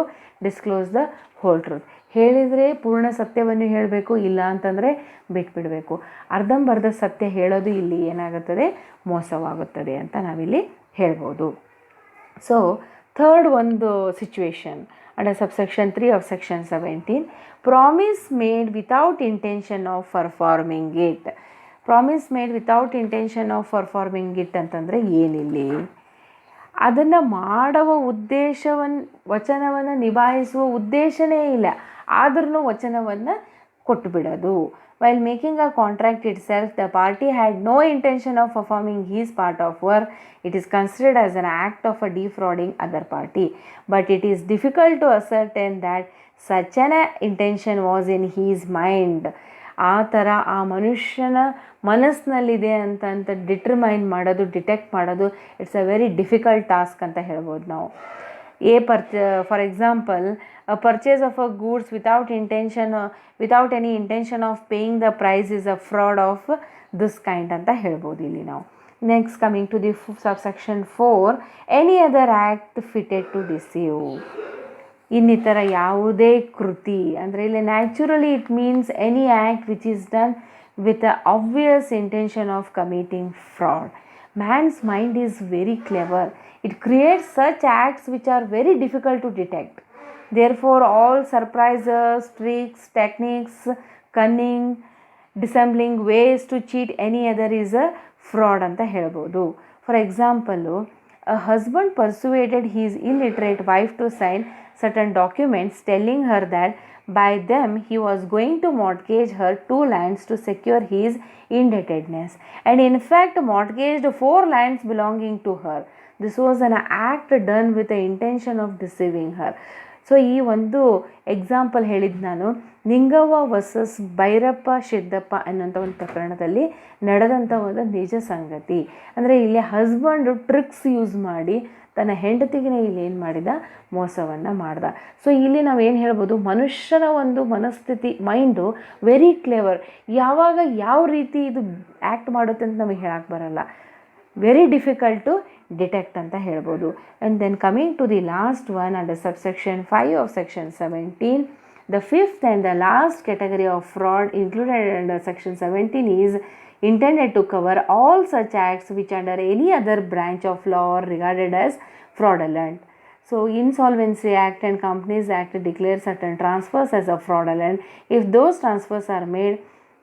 disclose the whole truth. ಹೇಳಿದರೆ ಪೂರ್ಣ ಸತ್ಯವನ್ನು ಹೇಳಬೇಕು, ಇಲ್ಲ ಅಂತಂದರೆ ಬಿಟ್ಬಿಡಬೇಕು. ಅರ್ಧಂಬರ್ಧ ಸತ್ಯ ಹೇಳೋದು ಇಲ್ಲಿ ಏನಾಗುತ್ತದೆ, ಮೋಸವಾಗುತ್ತದೆ ಅಂತ ನಾವಿಲ್ಲಿ ಹೇಳ್ಬೋದು. ಸೊ ಥರ್ಡ್ ಒಂದು situation under subsection 3 of section 17, promise made without intention of performing it. Promise made without intention of performing it ಅಂತಂದರೆ ಏನಿಲ್ಲಿ, ಅದನ್ನು ಮಾಡುವ ವಚನವನ್ನು ನಿಭಾಯಿಸುವ ಉದ್ದೇಶನೇ ಇಲ್ಲ, ಆದ್ರೂ ವಚನವನ್ನು ಕೊಟ್ಟು ಬಿಡೋದು. While making a contract itself the party had no intention of performing his part of work. It is considered as an act of a defrauding other party, but it is difficult to ascertain that such an intention was in his mind. ಆ ಥರ ಆ ಮನುಷ್ಯನ ಮನಸ್ಸಿನಲ್ಲಿದೆ ಅಂತ ಡಿಟರ್ಮೈನ್ ಮಾಡೋದು, ಡಿಟೆಕ್ಟ್ ಮಾಡೋದು, it's a very difficult task ಅಂತ ಹೇಳ್ಬೋದು ನಾವು. For example, a purchase of a goods without any intention of paying the price is a fraud of this kind ಅಂತ ಹೇಳ್ಬೋದು ಇಲ್ಲಿ ನಾವು. Next coming to the subsection 4, any other act fitted to deceive. ಇನ್ನಿತರ ಯಾವುದೇ ಕೃತಿ ಅಂದರೆ ಇಲ್ಲಿ naturally it means any act which is done with an obvious intention of committing fraud. Man's mind is very clever. It creates such acts which are very difficult to detect. Therefore, all surprises, tricks, techniques, cunning, dissembling ways to cheat any other is a fraud anta helbodu. For example, a husband persuaded his illiterate wife to sign certain documents telling her that by them he was going to mortgage her 2 lands to secure his indebtedness, and in fact mortgaged 4 lands belonging to her. This was an act done with the intention of deceiving her. So ಈ ಒಂದು ಎಕ್ಸಾಂಪಲ್ ಹೇಳಿದ್ದು ನಾನು ನಿಂಗವ್ವ ವರ್ಸಸ್ ಭೈರಪ್ಪ ಸಿದ್ದಪ್ಪ ಅನ್ನೋಂಥ ಒಂದು ಪ್ರಕರಣದಲ್ಲಿ ನಡೆದಂಥ ಒಂದು ನಿಜ ಸಂಗತಿ. ಅಂದರೆ ಇಲ್ಲಿ ಹಸ್ಬೆಂಡು ಟ್ರಿಕ್ಸ್ ಯೂಸ್ ಮಾಡಿ ತನ್ನ ಹೆಂಡತಿಗೆ ಇಲ್ಲಿ ಏನು ಮಾಡಿದ, ಮೋಸವನ್ನು ಮಾಡ್ದ. ಸೊ ಇಲ್ಲಿ ನಾವೇನು ಹೇಳ್ಬೋದು, ಮನುಷ್ಯನ ಒಂದು ಮನಸ್ಥಿತಿ, ಮೈಂಡು ವೆರಿ ಕ್ಲೇವರ್. ಯಾವಾಗ ಯಾವ ರೀತಿ ಇದು ಆ್ಯಕ್ಟ್ ಮಾಡುತ್ತೆ ಅಂತ ನಮಗೆ ಹೇಳಕ್ಕೆ ಬರಲ್ಲ. ವೆರಿ ಡಿಫಿಕಲ್ಟ್ ಟು ಡಿಟೆಕ್ಟ್ ಅಂತ ಹೇಳ್ಬೋದು. And then coming to the last one under subsection 5 of section 17, the fifth and the last category of fraud included under section 17 is intended to cover all such acts which under any other branch of law are regarded as fraudulent. So Insolvency Act and Companies Act declare certain transfers as a fraudulent. If those transfers are made,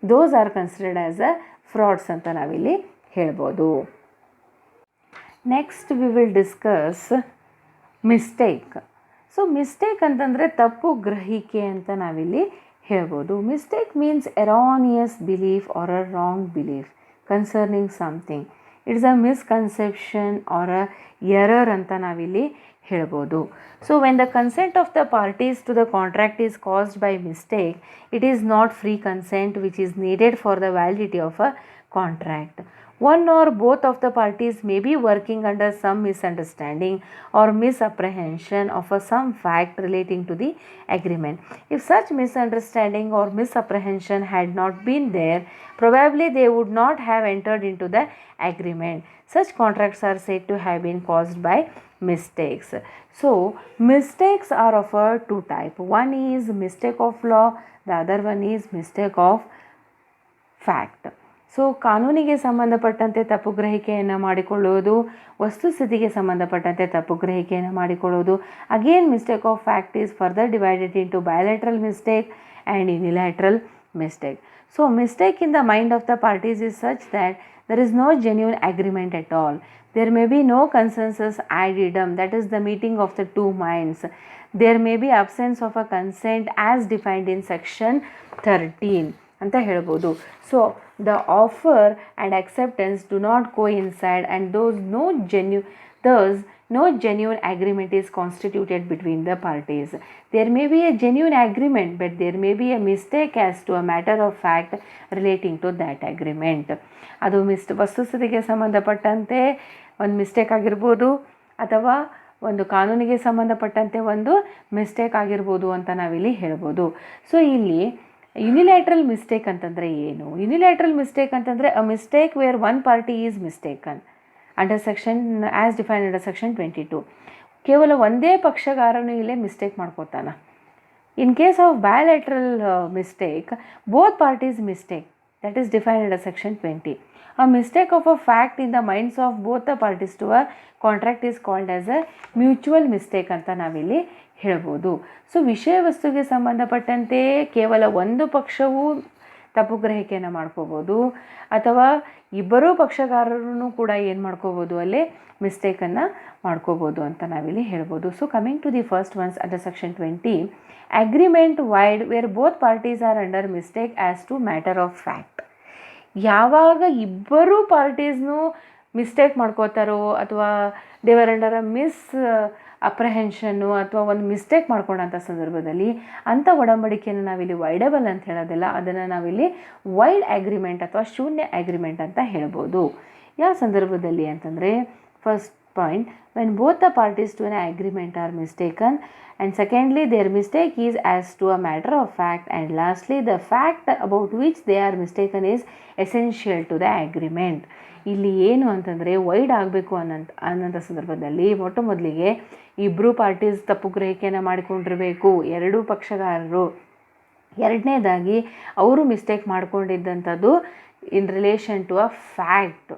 those are considered as a frauds ಅಂತ ನಾವಿಲ್ಲಿ ಹೇಳ್ಬೋದು. Next we will discuss mistake. So mistake ಅಂತಂದರೆ ತಪ್ಪು ಗ್ರಹಿಕೆ ಅಂತ ನಾವಿಲ್ಲಿ ಹೇಳ್ಬೋದು. Mistake means erroneous belief or a wrong belief concerning something. It's a misconception or a error ಅಂತ ನಾವಿಲ್ಲಿ ಹೇಳ್ಬೋದು. So when the consent of the parties to the contract is caused by mistake, it is not free consent which is needed for the validity of a contract. one or both of the parties may be working under some misunderstanding or misapprehension of some fact relating to the agreement. If such misunderstanding or misapprehension had not been there, probably they would not have entered into the agreement. Such contracts are said to have been caused by mistakes. So mistakes are of two types. One is mistake of law, the other one is mistake of fact. So ಕಾನೂನಿಗೆ ಸಂಬಂಧಪಟ್ಟಂತೆ ತಪ್ಪು ಗ್ರಹಿಕೆಯನ್ನು ಮಾಡಿಕೊಳ್ಳುವುದು, ವಸ್ತುಸ್ಥಿತಿಗೆ ಸಂಬಂಧಪಟ್ಟಂತೆ ತಪ್ಪು ಗ್ರಹಿಕೆಯನ್ನು ಮಾಡಿಕೊಳ್ಳುವುದು. Again mistake of fact is further divided into bilateral mistake and unilateral mistake. So mistake in the mind of the parties is such that there is no genuine agreement at all. There may be no consensus ad idem, that is the meeting of the two minds. There may be absence of a consent as defined in section 13 ಅಂತ ಹೇಳ್ಬೋದು. So the offer and acceptance do not coincide, and thus no genuine agreement is constituted between the parties. There may be a genuine agreement, but there may be a mistake as to a matter of fact relating to that agreement. ಅದು ವಸ್ತುಸ್ಥಿತಿಗೆ ಸಂಬಂಧಪಟ್ಟಂತೆ ಒಂದು ಮಿಸ್ಟೇಕ್ ಆಗಿರ್ಬೋದು, ಅಥವಾ ಒಂದು ಕಾನೂನಿಗೆ ಸಂಬಂಧಪಟ್ಟಂತೆ ಒಂದು ಮಿಸ್ಟೇಕ್ ಆಗಿರ್ಬೋದು ಅಂತ ನಾವಿಲ್ಲಿ ಹೇಳ್ಬೋದು. ಸೊ ಇಲ್ಲಿ ಯುನಿಲ್ಯಾಟ್ರಲ್ ಮಿಸ್ಟೇಕ್ ಅಂತಂದರೆ ಏನು? ಯುನಿಲ್ಯಾಟ್ರಲ್ ಮಿಸ್ಟೇಕ್ ಅಂತಂದರೆ a mistake where one party is mistaken under section as defined under section 22. ಕೇವಲ ಒಂದೇ ಪಕ್ಷಗಾರನು ಇಲ್ಲೇ ಮಿಸ್ಟೇಕ್ ಮಾಡ್ಕೋತಾನ. In case of bilateral mistake, both parties mistake, that is defined under section 20. A mistake of a fact in the minds of both the parties to a contract is called as a mutual mistake ಅಂತ ನಾವಿಲ್ಲಿ ಹೇಳ್ಬೋದು. ಸೊ ವಿಷಯ ವಸ್ತುಗೆ ಸಂಬಂಧಪಟ್ಟಂತೆ ಕೇವಲ ಒಂದು ಪಕ್ಷವು ತಪ್ಪು ಗ್ರಹಿಕೆಯನ್ನು ಮಾಡ್ಕೋಬೋದು, ಅಥವಾ ಇಬ್ಬರೂ ಪಕ್ಷಗಾರರೂ ಕೂಡ ಏನು ಮಾಡ್ಕೋಬೋದು, ಅಲ್ಲೇ ಮಿಸ್ಟೇಕನ್ನು ಮಾಡ್ಕೋಬೋದು ಅಂತ ನಾವಿಲ್ಲಿ ಹೇಳ್ಬೋದು. So coming to the first ones under section 20, agreement void where both parties are under mistake as to matter of fact. ಯಾವಾಗ ಇಬ್ಬರೂ ಪಾರ್ಟೀಸ್ನೂ ಮಿಸ್ಟೇಕ್ ಮಾಡ್ಕೋತಾರೋ, ಅಥವಾ ದೇವರ್ ಅಂಡರ್ ಅ ಅಪ್ರಹೆನ್ಷನ್ನು ಅಥವಾ ಒಂದು ಮಿಸ್ಟೇಕ್ ಮಾಡ್ಕೊಂಡಂಥ ಸಂದರ್ಭದಲ್ಲಿ ಅಂಥ ಒಡಂಬಡಿಕೆಯನ್ನು ನಾವಿಲ್ಲಿ ವೈಡಬಲ್ ಅಂತ ಹೇಳೋದಿಲ್ಲ, ಅದನ್ನು ನಾವಿಲ್ಲಿ ವೈಡ್ ಅಗ್ರಿಮೆಂಟ್ ಅಥವಾ ಶೂನ್ಯ ಅಗ್ರಿಮೆಂಟ್ ಅಂತ ಹೇಳ್ಬೋದು. ಯಾವ ಸಂದರ್ಭದಲ್ಲಿ ಅಂತಂದರೆ, first point, when both the parties to an agreement are mistaken, and secondly their mistake is as to a matter of fact, and lastly the fact about which they are mistaken is essential to the agreement. ಇಲ್ಲಿ ಏನು ಅಂತಂದರೆ, ವೈಡ್ ಆಗಬೇಕು ಅನ್ನೋಂಥ ಸಂದರ್ಭದಲ್ಲಿ ಮೊಟ್ಟ ಮೊದಲಿಗೆ ಇಬ್ಬರು ಪಾರ್ಟೀಸ್ ತಪ್ಪು ಗ್ರಹಿಕೆಯನ್ನು ಮಾಡಿಕೊಂಡಿರಬೇಕು, ಎರಡೂ ಪಕ್ಷಗಾರರು. ಎರಡನೇದಾಗಿ ಅವರು ಮಿಸ್ಟೇಕ್ ಮಾಡ್ಕೊಂಡಿದ್ದಂಥದ್ದು in relation to a fact,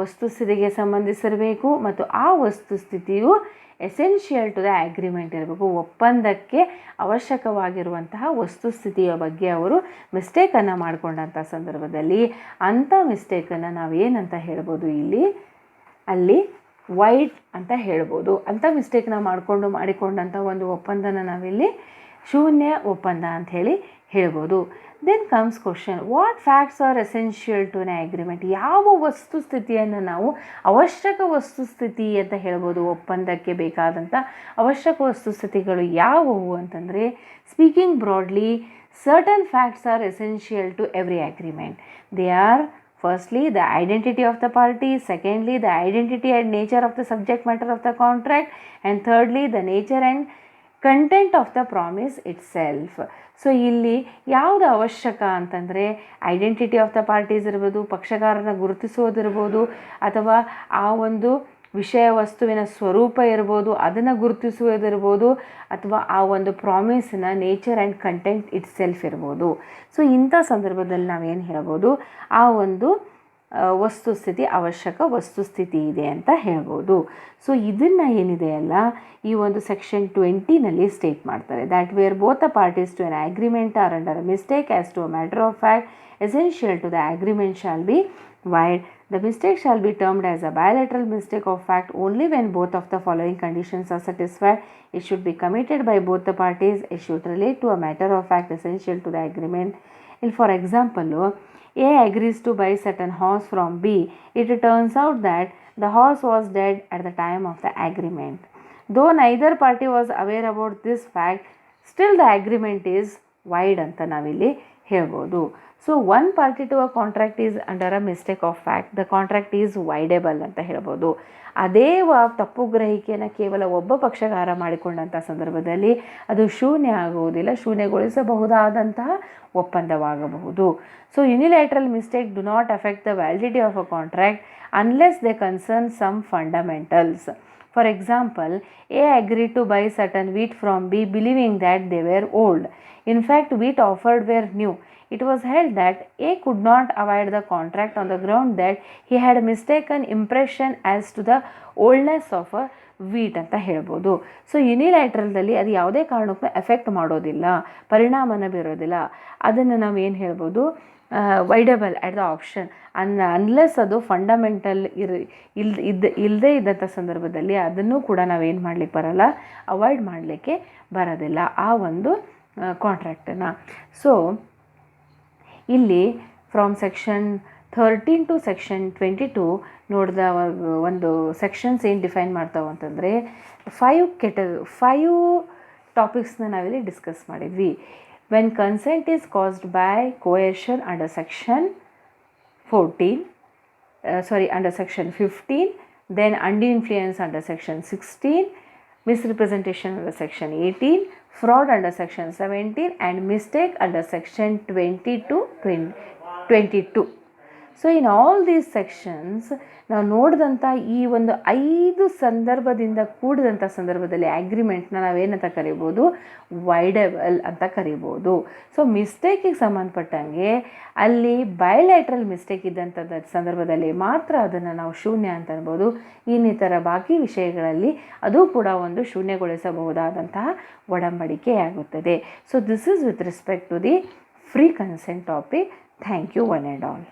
ವಸ್ತುಸ್ಥಿತಿಗೆ ಸಂಬಂಧಿಸಿರಬೇಕು, ಮತ್ತು ಆ ವಸ್ತುಸ್ಥಿತಿಯು ಎಸೆನ್ಷಿಯಲ್ ಟು ದ ಅಗ್ರಿಮೆಂಟ್ ಇರಬೇಕು. ಒಪ್ಪಂದಕ್ಕೆ ಅವಶ್ಯಕವಾಗಿರುವಂತಹ ವಸ್ತುಸ್ಥಿತಿಯ ಬಗ್ಗೆ ಅವರು ಮಿಸ್ಟೇಕನ್ನು ಮಾಡಿಕೊಂಡಂಥ ಸಂದರ್ಭದಲ್ಲಿ ಅಂಥ ಮಿಸ್ಟೇಕನ್ನು ನಾವೇನಂತ ಹೇಳ್ಬೋದು, ಅಲ್ಲಿ ವೈಡ್ ಅಂತ ಹೇಳ್ಬೋದು. ಅಂಥ ಮಿಸ್ಟೇಕ್ನ ಮಾಡಿಕೊಂಡಂಥ ಒಂದು ಒಪ್ಪಂದನ ನಾವಿಲ್ಲಿ ಶೂನ್ಯ ಒಪ್ಪಂದ ಅಂಥೇಳಿ ಹೇಳ್ಬೋದು. Then comes question, what facts are essential to an agreement? ಯಾವ ವಸ್ತುಸ್ಥಿತಿಯನ್ನು ನಾವು ಅವಶ್ಯಕ ವಸ್ತುಸ್ಥಿತಿ ಅಂತ ಹೇಳ್ಬೋದು? ಒಪ್ಪಂದಕ್ಕೆ ಬೇಕಾದಂಥ ಅವಶ್ಯಕ ವಸ್ತುಸ್ಥಿತಿಗಳು ಯಾವುವು ಅಂತಂದರೆ, speaking broadly, certain facts are essential to every agreement. They are firstly the identity of the party, secondly the identity and nature of the subject matter of the contract, and thirdly the nature and content of the promise it self. So ಇಲ್ಲಿ ಯಾವುದು ಅವಶ್ಯಕ ಅಂತಂದರೆ, ಐಡೆಂಟಿಟಿ ಆಫ್ ದ ಪಾರ್ಟೀಸ್ ಇರ್ಬೋದು, ಪಕ್ಷಗಾರನ ಗುರುತಿಸೋದಿರ್ಬೋದು, ಅಥವಾ ಆ ಒಂದು ವಿಷಯ ವಸ್ತುವಿನ ಸ್ವರೂಪ ಇರ್ಬೋದು, ಅದನ್ನು ಗುರುತಿಸುವುದಿರ್ಬೋದು, ಅಥವಾ ಆ ಒಂದು ಪ್ರಾಮಿಸ್ನ nature and content itself ಇರ್ಬೋದು. ಸೊ ಇಂಥ ಸಂದರ್ಭದಲ್ಲಿ ನಾವೇನು ಹೇಳ್ಬೋದು, ಆ ಒಂದು ವಸ್ತುಸ್ಥಿತಿ ಅವಶ್ಯಕ ವಸ್ತುಸ್ಥಿತಿ ಇದೆ ಅಂತ ಹೇಳ್ಬೋದು. ಸೊ ಇದನ್ನು ಏನಿದೆ ಅಲ್ಲ, ಈ ಒಂದು ಸೆಕ್ಷನ್ 20ನಲ್ಲಿ ಸ್ಟೇಟ್ ಮಾಡ್ತಾರೆ, that where both the parties to an agreement are under a mistake as to a matter of fact essential to the agreement shall be void. The mistake shall be termed as a bilateral mistake of fact only when both of the following conditions are satisfied. It should be committed by both the parties. It should relate to a matter of fact essential to the agreement. For example, A agrees to buy certain horse from B. It turns out that the horse was dead at the time of the agreement. Though neither party was aware about this fact, still the agreement is void ಅಂತ ನಾವಿಲ್ಲಿ ಹೇಳ್ಬೋದು. So one party to a contract is under a mistake of fact, the contract is voidable ಅಂತ ಹೇಳ್ಬೋದು. ಅದೇ ತಪ್ಪು ಗ್ರಹಿಕೆಯನ್ನು ಕೇವಲ ಒಬ್ಬ ಪಕ್ಷಗಾರ ಮಾಡಿಕೊಂಡಂಥ ಸಂದರ್ಭದಲ್ಲಿ ಅದು ಶೂನ್ಯ ಆಗುವುದಿಲ್ಲ, ಶೂನ್ಯಗೊಳಿಸಬಹುದಾದಂತಹ ಒಪ್ಪಂದವಾಗಬಹುದು. So unilateral mistake do not affect the validity of a contract unless they concern some fundamentals. For example, A agreed to buy certain wheat from B believing that they were old. In fact, wheat offered were new. It was held that A could not avoid the contract on the ground that he had mistaken impression as to the oldness of a wheat ಅಂತ ಹೇಳ್ಬೋದು. ಸೊ ಯುನಿಲ್ಯಾಟ್ರಲ್ದಲ್ಲಿ ಅದು ಯಾವುದೇ ಕಾರಣಕ್ಕೂ ಎಫೆಕ್ಟ್ ಮಾಡೋದಿಲ್ಲ, ಪರಿಣಾಮನ ಬೀರೋದಿಲ್ಲ. ಅದನ್ನು ನಾವು ಏನು ಹೇಳ್ಬೋದು, voidable at the option unless ಅದು ಫಂಡಮೆಂಟಲ್ ಇಲ್ಲದೇ ಇದ್ದಂಥ ಸಂದರ್ಭದಲ್ಲಿ ಅದನ್ನು ಕೂಡ ನಾವೇನು ಮಾಡಲಿಕ್ಕೆ ಬರಲ್ಲ, ಅವಾಯ್ಡ್ ಮಾಡಲಿಕ್ಕೆ ಬರೋದಿಲ್ಲ ಆ ಒಂದು ಕಾಂಟ್ರಾಕ್ಟನ್ನು. ಸೊ ಇಲ್ಲಿ ಫ್ರಾಮ್ ಸೆಕ್ಷನ್ 13 ಟು ಸೆಕ್ಷನ್ 22 ನೋಡಿದ ಒಂದು ಸೆಕ್ಷನ್ಸ್ ಏನು ಡಿಫೈನ್ ಮಾಡ್ತಾವೆ ಅಂತಂದರೆ 5 ಟಾಪಿಕ್ಸ್ನ ನಾವಿಲ್ಲಿ ಡಿಸ್ಕಸ್ ಮಾಡಿದ್ವಿ. When consent is caused by coercion under section 15, then undue influence under section 16, misrepresentation under section 18, fraud under section 17 and mistake under section 20 to 22. So in all these sections ನಾವು ನೋಡಿದಂಥ ಈ ಒಂದು 5 ಸಂದರ್ಭದಿಂದ ಕೂಡಿದಂಥ ಸಂದರ್ಭದಲ್ಲಿ ಅಗ್ರಿಮೆಂಟ್ನ ನಾವೇನಂತ ಕರಿಬೋದು, ವೈಡೇಬಲ್ ಅಂತ ಕರಿಬೋದು. ಸೊ ಮಿಸ್ಟೇಕಿಗೆ ಸಂಬಂಧಪಟ್ಟಂಗೆ ಅಲ್ಲಿ ಬಯಲ್ಯಾಟ್ರಲ್ ಮಿಸ್ಟೇಕ್ ಇದ್ದಂಥದ್ದು ಸಂದರ್ಭದಲ್ಲಿ ಮಾತ್ರ ಅದನ್ನು ನಾವು ಶೂನ್ಯ ಅಂತ ಅನ್ಬೋದು. ಇನ್ನಿತರ ಬಾಕಿ ವಿಷಯಗಳಲ್ಲಿ ಅದು ಕೂಡ ಒಂದು ಶೂನ್ಯಗೊಳಿಸಬಹುದಾದಂತಹ ಒಡಂಬಡಿಕೆಯಾಗುತ್ತದೆ. So this is with respect to the free consent topic. Thank you one and all.